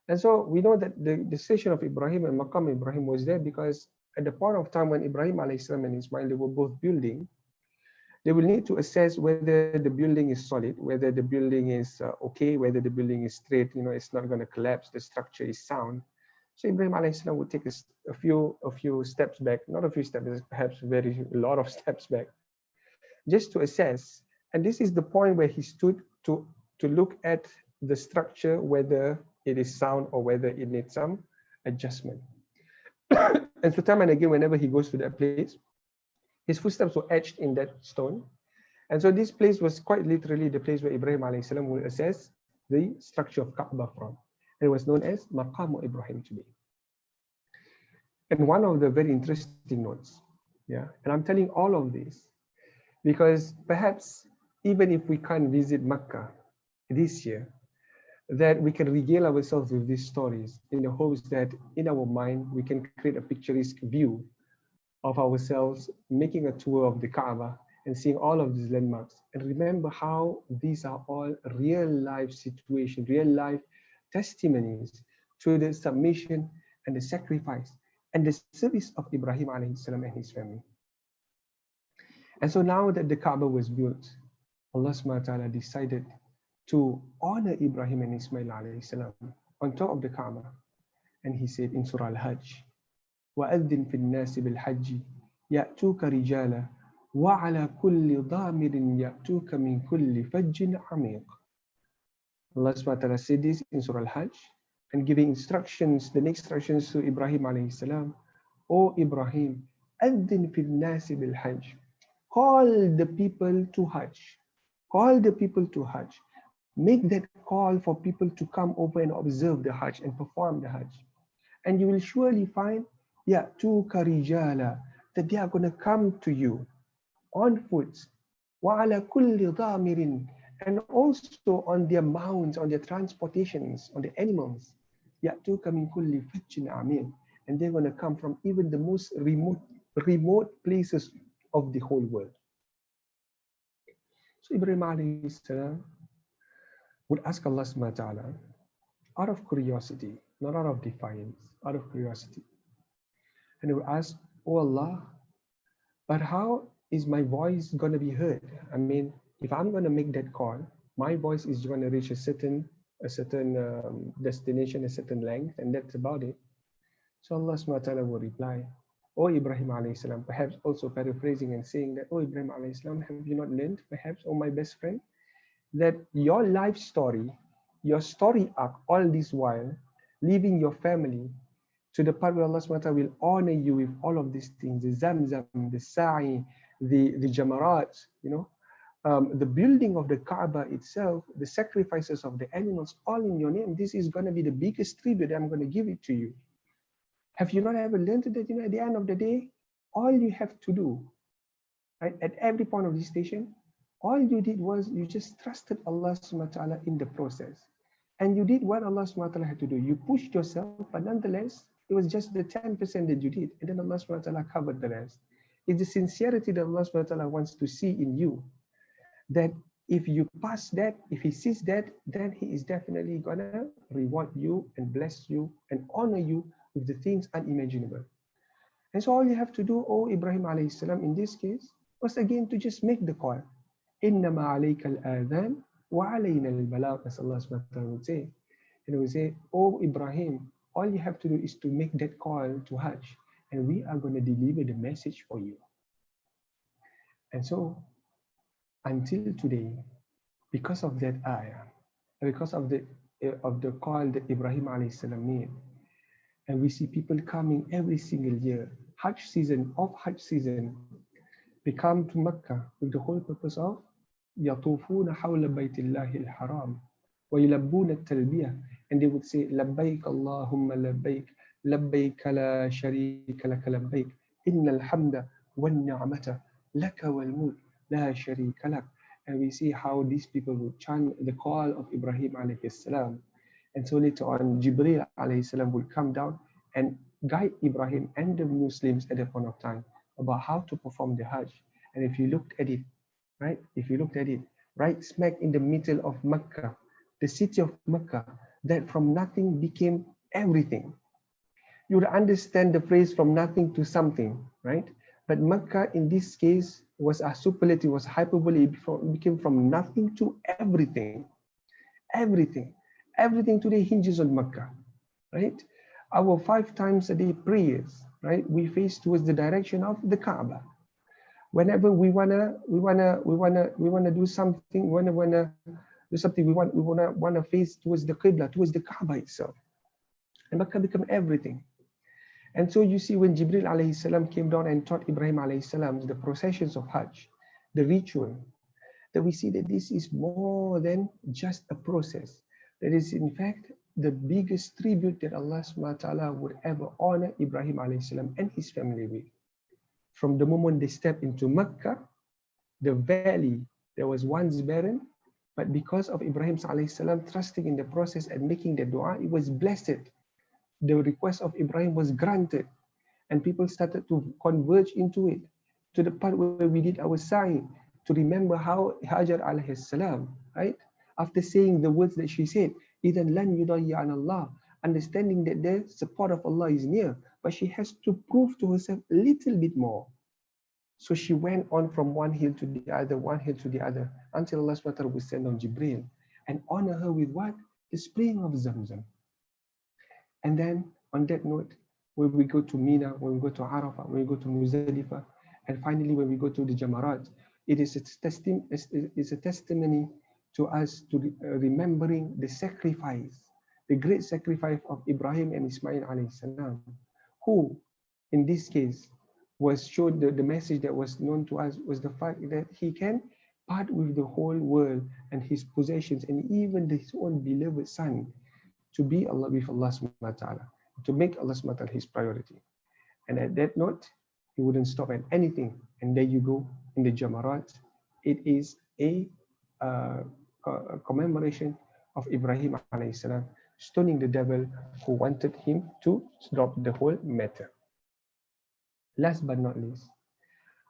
And so we know that the station of Ibrahim and Maqam Ibrahim was there because at the point of time when Ibrahim alayhi salam and Ismail, they were both building, they will need to assess whether the building is solid, whether the building is okay, whether the building is straight, it's not going to collapse, the structure is sound. So Ibrahim alayhi salam would take a few steps back, not a few steps, perhaps a lot of steps back, just to assess. And this is the point where he stood to look at the structure, whether it is sound or whether it needs some adjustment. And so time and again, whenever he goes to that place, his footsteps were etched in that stone. And so this place was quite literally the place where Ibrahim alayhi salam will assess the structure of Kaaba from. And it was known as Maqamu Ibrahim today. And one of the very interesting notes, and I'm telling all of this because perhaps even if we can't visit Mecca this year, that we can regale ourselves with these stories in the hopes that in our mind, we can create a picturesque view of ourselves making a tour of the Kaaba and seeing all of these landmarks. And remember how these are all real life situations, real life testimonies to the submission and the sacrifice and the service of Ibrahim alayhi salam and his family. And so now that the Kaaba was built, Allah subhanahu wa ta'ala decided to honor Ibrahim and Ismail alayhi salam on top of the Kaaba. And he said in Surah Al-Hajj, وَأَذِّن فِي النَّاسِ بِالْحَجِّ يَأْتُوكَ رِجَالًا وَعَلَى كُلِّ ضَامِرٍ يَأْتُوكَ مِنْ كُلِّ فَجٍّ عَمِيقٍ. Allah subhanahu wa ta'ala said this in Surah Al-Hajj and giving instructions, the next instructions to Ibrahim alayhi salam. O Ibrahim, أَذِّن فِي النَّاسِ بِالْحَجِّ. Call the people to Hajj. Call the people to Hajj. Make that call for people to come over and observe the Hajj and perform the Hajj. And you will surely find, يَأْتُوكَ رِجَالًا, that they are going to come to you on foot. وَعَلَى كُلِّ ضَامِرٍ, and also on their mounts, on their transportations, on the animals. يَأْتُوكَ مِنْ كُلِّ فَجٍّ عَمِيقٍ, and they're going to come from even the most remote places of the whole world. So Ibrahim alayhi salam would ask Allah subhanahu wa ta'ala out of curiosity, not out of defiance, out of curiosity. And he would ask, oh Allah, but how is my voice going to be heard? I mean, if I'm going to make that call, my voice is going to reach a certain destination, a certain length, and that's about it. So Allah subhanahu wa ta'ala will reply, O Ibrahim alayhi salam, perhaps also paraphrasing and saying that, O Ibrahim alayhi salam, have you not learned, perhaps, O my best friend, that your life story, your story arc, all this while, leaving your family to the part where Allah subhanahu wa ta'ala will honor you with all of these things, the Zamzam, the Sa'i, the Jamarat, the building of the Kaaba itself, the sacrifices of the animals, all in your name. This is going to be the biggest tribute I'm going to give it to you. Have you not ever learned that, at the end of the day, all you have to do, right, at every point of this station, all you did was you just trusted Allah subhanahu wa ta'ala in the process. And you did what Allah subhanahu wa ta'ala had to do. You pushed yourself, but nonetheless, it was just the 10% that you did. And then Allah subhanahu wa ta'ala covered the rest. It's the sincerity that Allah subhanahu wa ta'ala wants to see in you. That if you pass that, if He sees that, then He is definitely gonna reward you and bless you and honor you with the things unimaginable. And so all you have to do, oh Ibrahim alayhi salam, in this case, was again to just make the call. إِنَّمَا عَلَيْكَ الْآذَانِ وَعَلَيْنَا الْبَلَاغُ, as Allah subhanahu wa ta'ala would say. And we say, oh Ibrahim, all you have to do is to make that call to Hajj, and we are going to deliver the message for you. And so, until today, because of that ayah, because of the call that Ibrahim alayhi salam made, and we see people coming every single year, Hajj season, they come to Mecca with the whole purpose of يطوفون حول بيت الله الحرام ويلبون التلبية, and they would say لبيك اللهم لبيك لبيك لا شريك لك لبيك إن الحمد والنعمة لك والملك لا شريك لك. And we see how these people would chant the call of Ibrahim alayhi salam. And so later on, Jibreel alayhi salam would come down and guide Ibrahim and the Muslims at that point of time about how to perform the Hajj. And if you looked at it, right? If you looked at it, right smack in the middle of Mecca, the city of Mecca, that from nothing became everything. You would understand the phrase from nothing to something, right? But Mecca in this case was a superlative, was hyperbole. It became from nothing to everything. Everything. Everything today hinges on Mecca, right? Our 5 times a day prayers, right? We face towards the direction of the Kaaba. Whenever we wanna do something, wanna do something, we wanna face towards the Qibla, towards the Kaaba itself. And Mecca become everything. And so you see when Jibril alayhi salam came down and taught Ibrahim alayhi salam the processions of Hajj, the ritual, that we see that this is more than just a process. That is in fact the biggest tribute that Allah subhanahu wa ta'ala would ever honor Ibrahim alayhi salam and his family with. From the moment they stepped into Mecca, the valley that was once barren, but because of Ibrahim alayhi salam trusting in the process and making the dua, it was blessed. The request of Ibrahim was granted, and people started to converge into it, to the part where we did our sa'i, to remember how Hajar alayhi salam, right? After saying the words that she said, إِذَنْ لَنْ يُضَيِّعَنَ اللَّهُ, understanding that the support of Allah is near, but she has to prove to herself a little bit more. So she went on from one hill to the other, until Allah subhanahu wa ta'ala would send on Jibreel and honor her with what? The spring of Zamzam. And then on that note, when we go to Mina, when we go to Arafah, when we go to Muzdalifah, and finally when we go to the Jamarat, it is a testimony to us to remembering the sacrifice, the great sacrifice of Ibrahim and Ismail alayhi salam, who in this case was showed the message that was known to us was the fact that he can part with the whole world and his possessions and even his own beloved son to be Allah with Allah subhanahu wa ta'ala, to make Allah subhanahu wa ta'ala his priority. And at that note, he wouldn't stop at anything. And there you go in the Jamarat. It is a commemoration of Ibrahim alayhi salam stoning the devil who wanted him to stop the whole matter. Last but not least,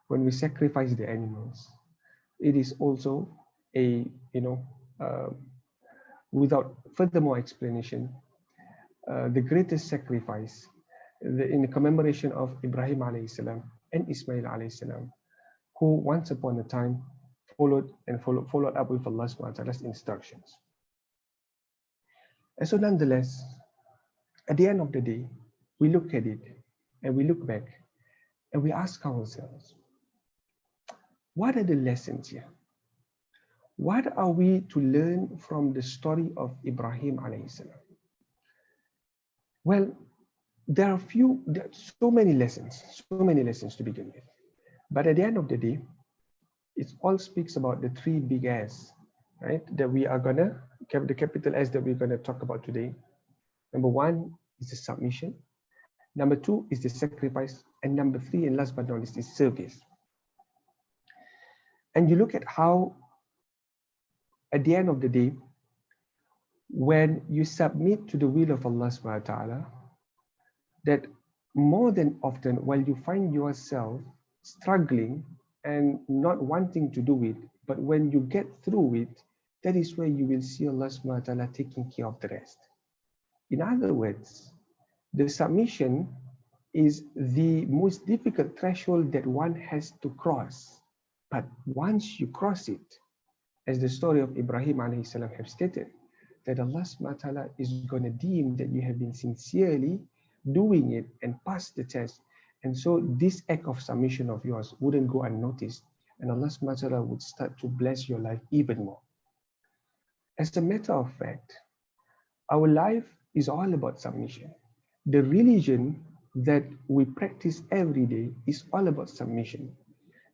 when we sacrifice the animals, it is also a, without furthermore explanation, the greatest sacrifice in the commemoration of Ibrahim alayhi salam and Ismail alayhi salam, who once upon a time followed up with Allah subhanahu wa ta'ala's instructions. And so nonetheless, at the end of the day, we look at it and we look back and we ask ourselves, what are the lessons here? What are we to learn from the story of Ibrahim alayhi salam? Well, there are so many lessons to begin with. But at the end of the day, it all speaks about the 3 big S, right? That we are gonna, the capital S that we're gonna talk about today. Number 1 is the submission. Number 2 is the sacrifice. And number 3, and last but not least, is service. And you look at how, at the end of the day, when you submit to the will of Allah subhanahu wa ta'ala, that more than often, while you find yourself struggling and not wanting to do it, but when you get through it, that is where you will see Allah subhanahu wa ta'ala taking care of the rest. In other words, the submission is the most difficult threshold that one has to cross. But once you cross it, as the story of Ibrahim alayhi salam have stated, that Allah subhanahu wa ta'ala is going to deem that you have been sincerely doing it and passed the test. And so this act of submission of yours wouldn't go unnoticed. And Allah subhanahu wa ta'ala would start to bless your life even more. As a matter of fact, our life is all about submission. The religion that we practice every day is all about submission.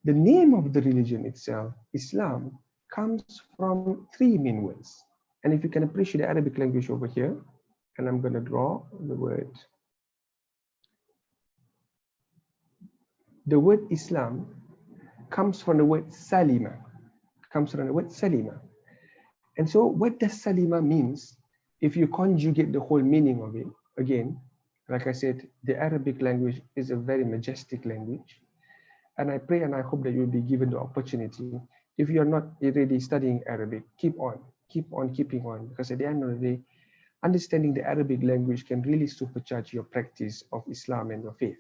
The name of the religion itself, Islam, comes from three main words. And if you can appreciate the Arabic language over here, and I'm going to draw the word. The word Islam comes from the word Salima. And so what does Salima means? If you conjugate the whole meaning of it, again, like I said, the Arabic language is a very majestic language. And I pray and I hope that you'll be given the opportunity. If you're not already studying Arabic, keep on keeping on. Because at the end of the day, understanding the Arabic language can really supercharge your practice of Islam and your faith.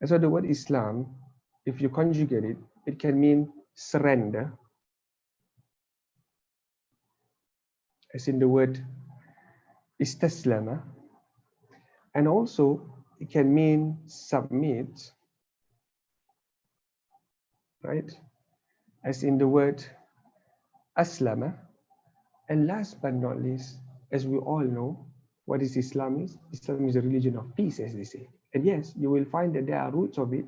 And so the word Islam, if you conjugate it, it can mean surrender, as in the word istaslama, and also it can mean submit, right? As in the word aslama. And last but not least, as we all know, what is Islam is? Islam is a religion of peace, as they say. And yes, you will find that there are roots of it.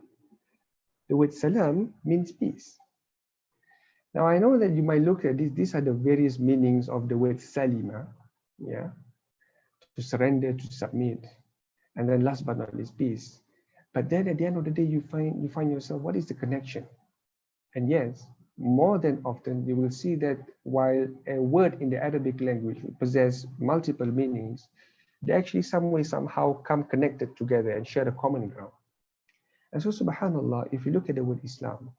The word salam means peace. Now, I know that you might look at this. These are the various meanings of the word salima, yeah, to surrender, to submit. And then last but not least, peace. But then at the end of the day, you find yourself, what is the connection? And yes, more than often, you will see that while a word in the Arabic language possesses multiple meanings, they actually somehow come connected together and share a common ground. And so, subhanAllah, if you look at the word Islam,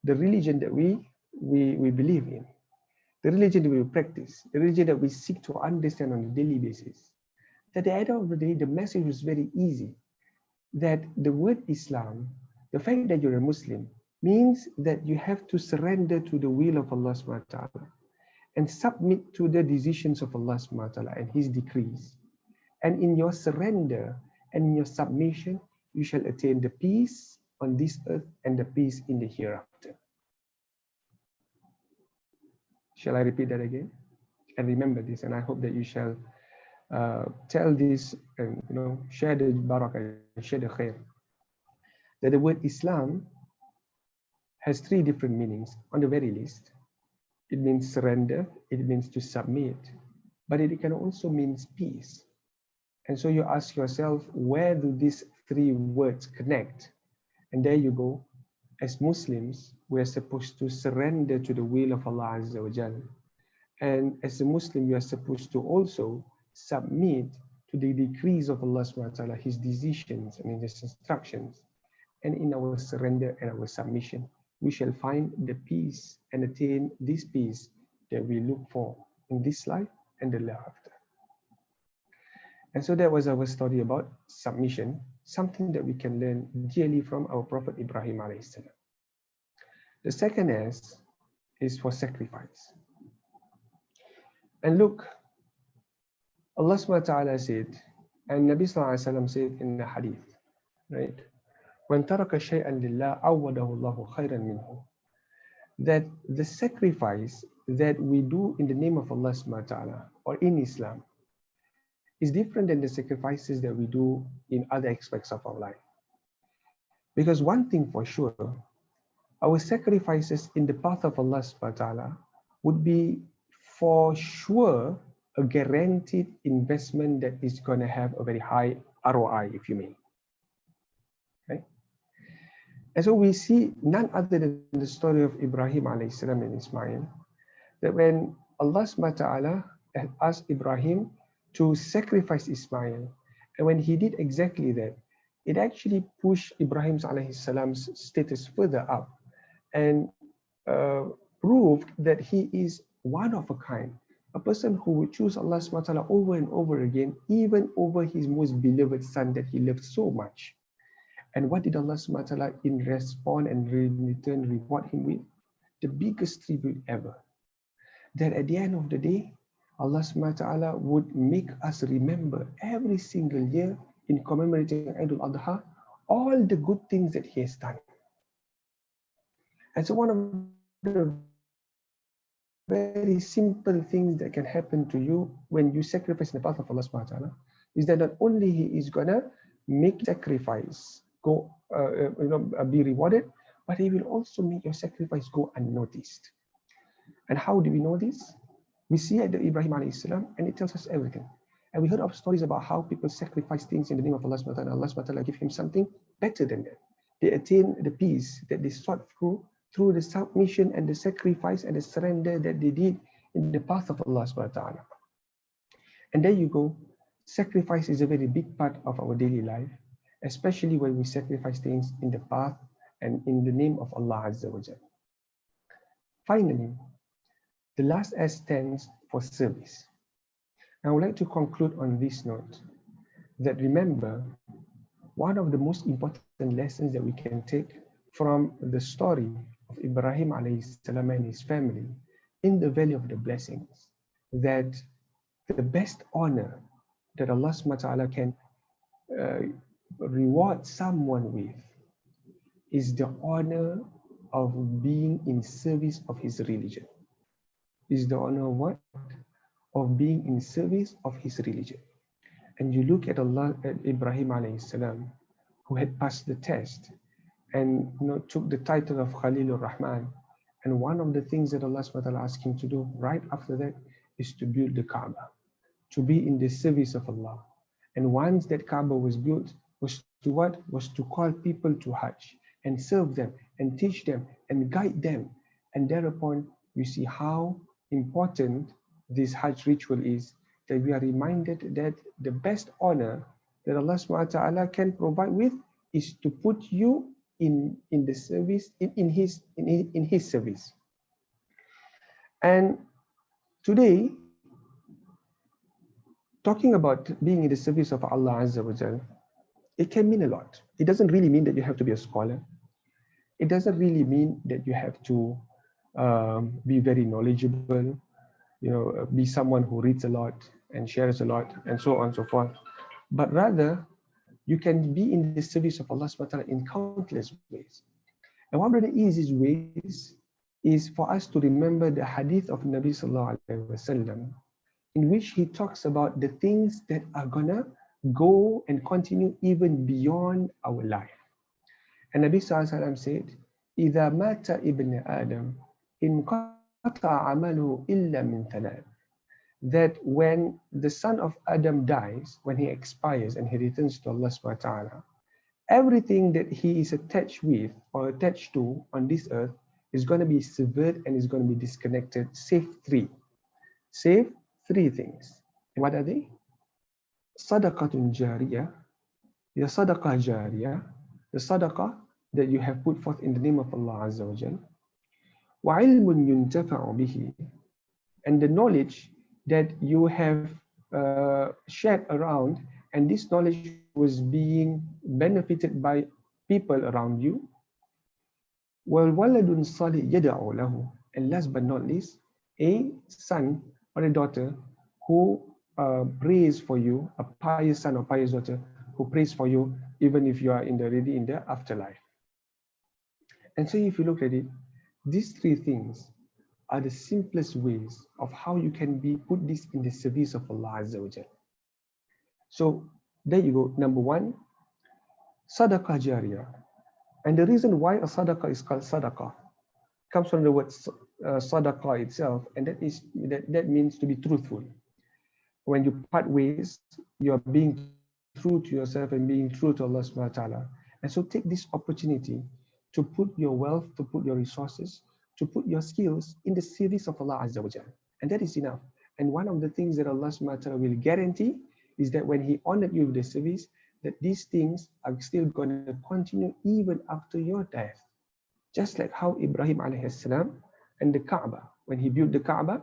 the religion that we believe in, the religion that we practice, the religion that we seek to understand on a daily basis, that at the end of the day, the message is very easy, that the word Islam, the fact that you're a Muslim, means that you have to surrender to the will of Allah subhanahu wa ta'ala and submit to the decisions of Allah subhanahu wa ta'ala and His decrees. And in your surrender and in your submission, you shall attain the peace on this earth and the peace in the hereafter. Shall I repeat that again? And remember this, and I hope that you shall tell this and share the barakah and share the khair. That the word Islam has three different meanings on the very least. It means surrender, it means to submit, but it can also mean peace. And so you ask yourself, where do these three words connect? And there you go. As Muslims, we are supposed to surrender to the will of Allah Azza wa Jal. And as a Muslim, you are supposed to also submit to the decrees of Allah subhanahu wa ta'ala, His decisions and His instructions. And in our surrender and our submission, we shall find the peace and attain this peace that we look for in this life and the life after. And so that was our story about submission, something that we can learn dearly from our Prophet Ibrahim alayhi salam. The second S is for sacrifice. And look, Allah subhanahu wa ta'ala said, and Nabi sallallahu alayhi wa sallam said in the hadith, right? وَمَنْ تَرَكَ شَيْئًا لِلَّهِ عَوَّدَهُ اللَّهُ خَيْرًا مِنْهُ. That the sacrifice that we do in the name of Allah subhanahu wa ta'ala or in Islam is different than the sacrifices that we do in other aspects of our life. Because one thing for sure, our sacrifices in the path of Allah subhanahu wa ta'ala would be for sure a guaranteed investment that is going to have a very high ROI, if you may. Right? And so we see none other than the story of Ibrahim alayhi salam and Ismail, that when Allah subhanahu wa ta'ala had asked Ibrahim to sacrifice Ismail, and when he did exactly that, it actually pushed Ibrahim alayhi salam's status further up and proved that he is one of a kind, A person who would choose Allah subhanahu wa ta'ala over and over again, even over his most beloved son that he loved so much. And what did Allah subhanahu wa ta'ala in response and in return reward him with? The biggest tribute ever. That at the end of the day, Allah subhanahu wa ta'ala would make us remember every single year in commemorating EIDUL Adha, all the good things that he has done. And so one of the very simple things that can happen to you when you sacrifice in the path of Allah subhanahu wa ta'ala is that not only he is gonna make sacrifice be rewarded, but he will also make your sacrifice go unnoticed. And how do we know this? We see at the Ibrahim alayhi salam, and it tells us everything. And we heard of stories about how people sacrifice things in the name of Allah subhanahu wa ta'ala. Allah subhanahu wa ta'ala give him something better than that. They attain the peace that they sought through the submission and the sacrifice and the surrender that they did in the path of Allah subhanahu wa ta'ala. And there you go. Sacrifice is a very big part of our daily life, especially when we sacrifice things in the path and in the name of Allah Azza wa Jal. Finally, the last S stands for service. I would like to conclude on this note that remember, one of the most important lessons that we can take from the story of Ibrahim alayhi salam and his family in the Valley of the Blessings, that the best honor that Allah subhanahu wa ta'ala can reward someone with is the honor of being in service of his religion. Is the honor of what? Of being in service of his religion. And you look at Ibrahim alayhi salam, who had passed the test and took the title of Khalilur Rahman. And one of the things that Allah subhanahu wa ta'ala asked him to do right after that is to build the Kaaba, to be in the service of Allah. And once that Kaaba was built, was to what? Was to call people to Hajj and serve them and teach them and guide them. And thereupon you see how important this Hajj ritual is, that we are reminded that the best honor that Allah subhanahu wa ta'ala can provide with is to put you in the service, in his service. And today, talking about being in the service of Allah Azza wa Jal, it can mean a lot. It doesn't really mean that you have to be a scholar. It doesn't really mean that you have to be very knowledgeable, be someone who reads a lot and shares a lot and so on and so forth. But rather, you can be in the service of Allah subhanahu wa ta'ala in countless ways. And one of the easiest ways is for us to remember the hadith of Nabi sallallahu alaihi wasallam, in which he talks about the things that are gonna go and continue even beyond our life. And Nabi sallallahu alaihi wasallam said, إِذَا مَاتَ إِبْنَ آدَمَ انقطع عمله إلا من ثلاث. That when the son of Adam dies, when he expires and he returns to Allah subhanahu wa ta'ala, everything that he is attached with or attached to on this earth is going to be severed and is going to be disconnected, save three. Save three things. What are they? Sadaqatun jariyah, the sadaqah jariyah, the sadaqah that you have put forth in the name of Allah Azza wa Jal. وَعِلْمٌ يُنْتَفَعُ بِهِ, and the knowledge that you have shared around, and this knowledge was being benefited by people around you. وَالْوَلَدٌ صَالِحٌ يَدْعُو لَهُ, and last but not least, a son or a daughter who prays for you, a pious son or pious daughter who prays for you, even if you are already in the afterlife. And so if you look at it, these three things are the simplest ways of how you can put this in the service of Allah Azza wa Jal. So there you go. Number one, sadaqah jariyah. And the reason why a sadaqah is called sadaqah comes from the word sadaqah itself, and that means to be truthful. When you part ways, you are being true to yourself and being true to Allah subhanahu wa ta'ala. And so take this opportunity to put your wealth, to put your resources, to put your skills in the service of Allah Azza wa Jal. And that is enough. And one of the things that Allah subhanahu wa ta'ala will guarantee is that when He honored you with the service, that these things are still going to continue even after your death. Just like how Ibrahim alayhi salam and the Kaaba, when he built the Kaaba,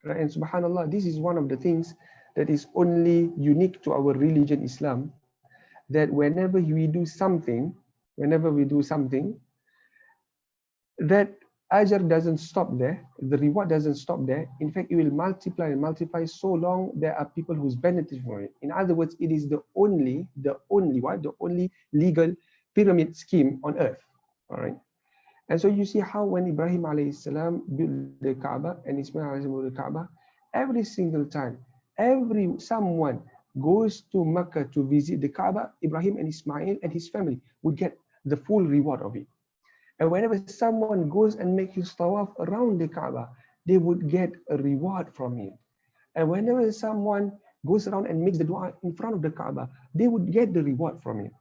Right? And subhanallah, this is one of the things that is only unique to our religion, Islam, that whenever we do something, that ajr doesn't stop there, the reward doesn't stop there. In fact, it will multiply and multiply so long there are people who's benefit from it. In other words, it is the only legal pyramid scheme on earth. All right. And so you see how when Ibrahim alayhi salam built the Kaaba and Ismail alayhi salam built the Kaaba, every single time, someone goes to Mecca to visit the Kaaba, Ibrahim and Ismail and his family would get the full reward of it. And whenever someone goes and makes his tawaf around the Kaaba, they would get a reward from it. And whenever someone goes around and makes the dua in front of the Kaaba, they would get the reward from it.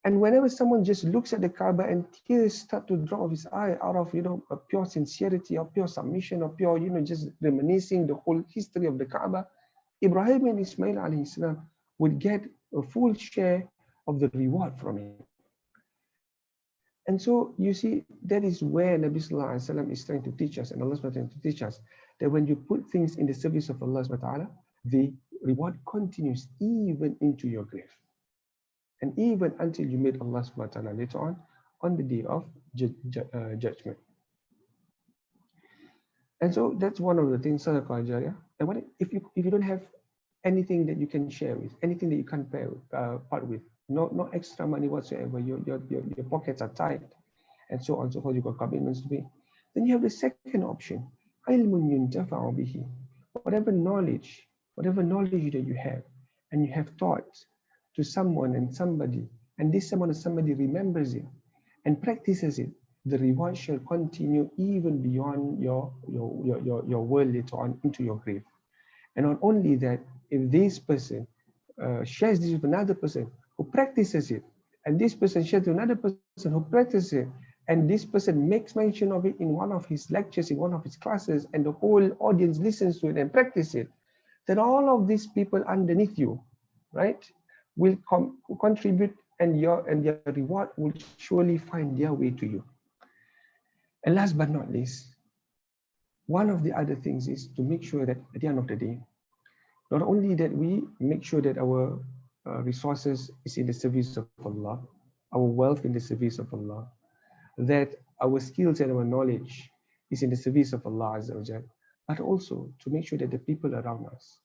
And whenever someone just looks at the Kaaba and tears start to drop off his eye out of, a pure sincerity or pure submission or pure, just reminiscing the whole history of the Kaaba, Ibrahim and Ismail alayhi salam would get a full share of the reward from it. And so you see, that is where Nabi Sallallahu Alaihi Wasallam is trying to teach us, and Allah is trying to teach us that when you put things in the service of Allah Subhanahu wa Ta'ala, the reward continues even into your grave. And even until you meet Allah Subhanahu wa Ta'ala later on the day of judgment. And so that's one of the things, Sadaqah Jariyah. And what if you don't have anything that you can share with, anything that you can't part with, no extra money whatsoever, your pockets are tight, and so on and so forth, you've got commitments to pay, then you have the second option, ilmun yuntafa'u bihi. Whatever knowledge that you have, and you have taught to someone and somebody, and this someone and somebody remembers it and practices it, the reward shall continue even beyond your world later on into your grave. And not only that, if this person shares this with another person who practices it, and this person shares with another person who practices it, and this person makes mention of it in one of his lectures, in one of his classes, and the whole audience listens to it and practice it, then all of these people underneath you, right, will contribute, and their reward will surely find their way to you. And last but not least, one of the other things is to make sure that at the end of the day, not only that we make sure that our resources is in the service of Allah, our wealth in the service of Allah, that our skills and our knowledge is in the service of Allah Azza wa Jal, but also to make sure that the people around us,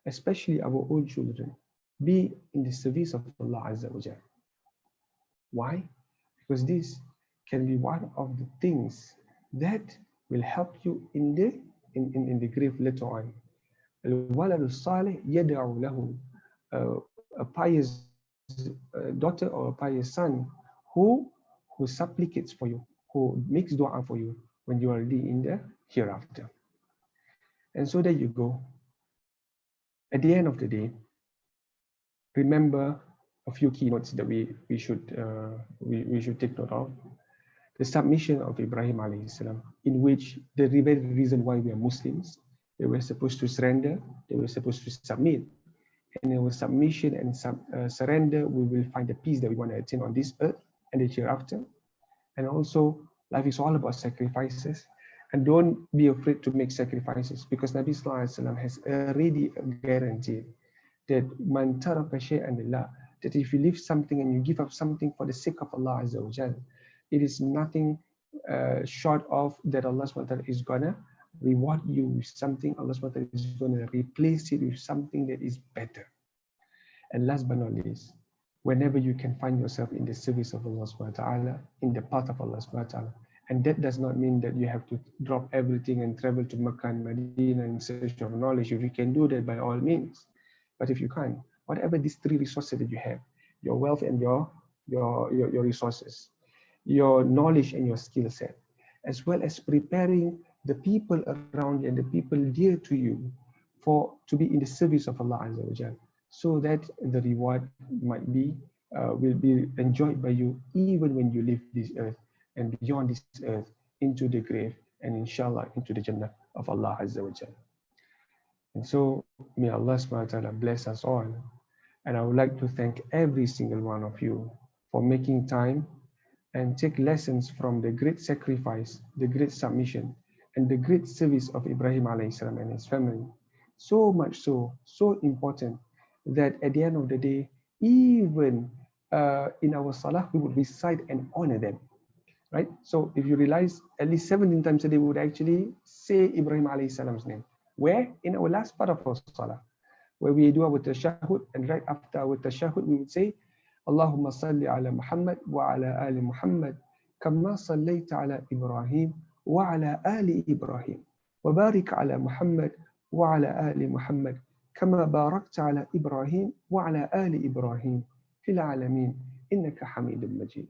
especially our own children, be in the service of Allah Azza wa Jal. Why? Because this can be one of the things that will help you in the grave later on. Al-walad al-salih yad'u lahu, a pious daughter or a pious son who supplicates for you, who makes dua for you when you are already in the hereafter. And so there you go. At the end of the day, remember a few keynotes that we should take note of. The submission of Ibrahim alayhi salam, in which the very reason why we are Muslims, they were supposed to surrender, they were supposed to submit. And in our submission and surrender, we will find the peace that we want to attain on this earth and the hereafter. And also, life is all about sacrifices. And don't be afraid to make sacrifices, because Nabi Sallallahu Alaihi Wasallam has already guaranteed that man taraka shay'an lillah, that if you leave something and you give up something for the sake of Allah Azza wa Jal, it is nothing short of that Allah Subhanahu wa Ta'ala is gonna reward you with something. Allah Subhanahu wa Ta'ala is gonna replace it with something that is better. And last but not least, whenever you can find yourself in the service of Allah Subhanahu wa Ta'ala, in the path of Allah Subhanahu wa Ta'ala, and that does not mean that you have to drop everything and travel to Makkah and Medina in search of knowledge. If you can do that, by all means. But if you can't, whatever these three resources that you have, your wealth and your resources, your knowledge and your skill set, as well as preparing the people around you and the people dear to you to be in the service of Allah Azza wa Jal, so that the reward will be enjoyed by you even when you leave this earth and beyond this earth into the grave, and inshallah into the Jannah of Allah Azza wa Jal. And so may Allah subhanahu wa ta'ala bless us all. And I would like to thank every single one of you for making time and take lessons from the great sacrifice, the great submission and the great service of Ibrahim alayhi salam and his family. So much so important that at the end of the day, even in our salah, we would recite and honor them, right? So if you realize, at least 17 times a day, we would actually say Ibrahim alayhi salam's name. Where? In our last part of our salah, where we do our tashahhud, and right after our tashahhud, we would say, Allahumma salli ala Muhammad wa ala ali Muhammad, kama sallaita ala Ibrahim wa ala ali Ibrahim, wa barik ala Muhammad wa ala ali Muhammad, kama barakta ala Ibrahim wa ala ali Ibrahim, fil alamin, innaka hamidun majid.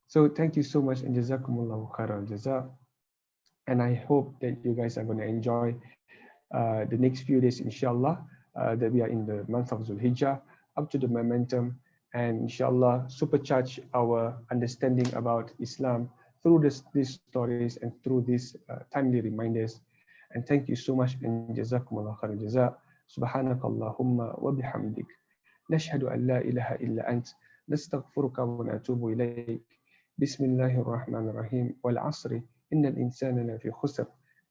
So thank you so much, and jazakumullahu khairan jaza. And I hope that you guys are going to enjoy the next few days, inshallah, that we are in the month of Zulhijjah, up to the momentum, and inshallah, supercharge our understanding about Islam through these stories and through these timely reminders. And thank you so much, and jazakumullah khairan jaza. Subhanakallahumma wa bihamdik. نشهد أن لا إله إلا أنت نستغفرك ونتوب إليك. بسم الله الرحمن الرحيم. والعصر إن الإنسان لفي خسر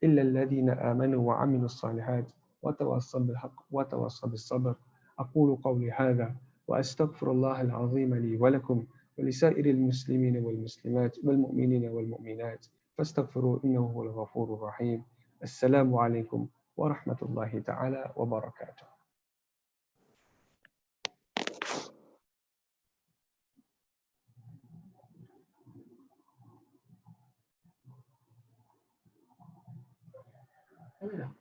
إلا الذين آمنوا وعملوا الصالحات وتواصوا بالحق وتواصوا بالصبر. أقول قولي هذا وأستغفر الله العظيم لي ولكم ولسائر المسلمين والمسلمات والمؤمنين والمؤمنات فاستغفروه إنه هو الغفور الرحيم. السلام عليكم ورحمة الله تعالى وبركاته. Oh, yeah.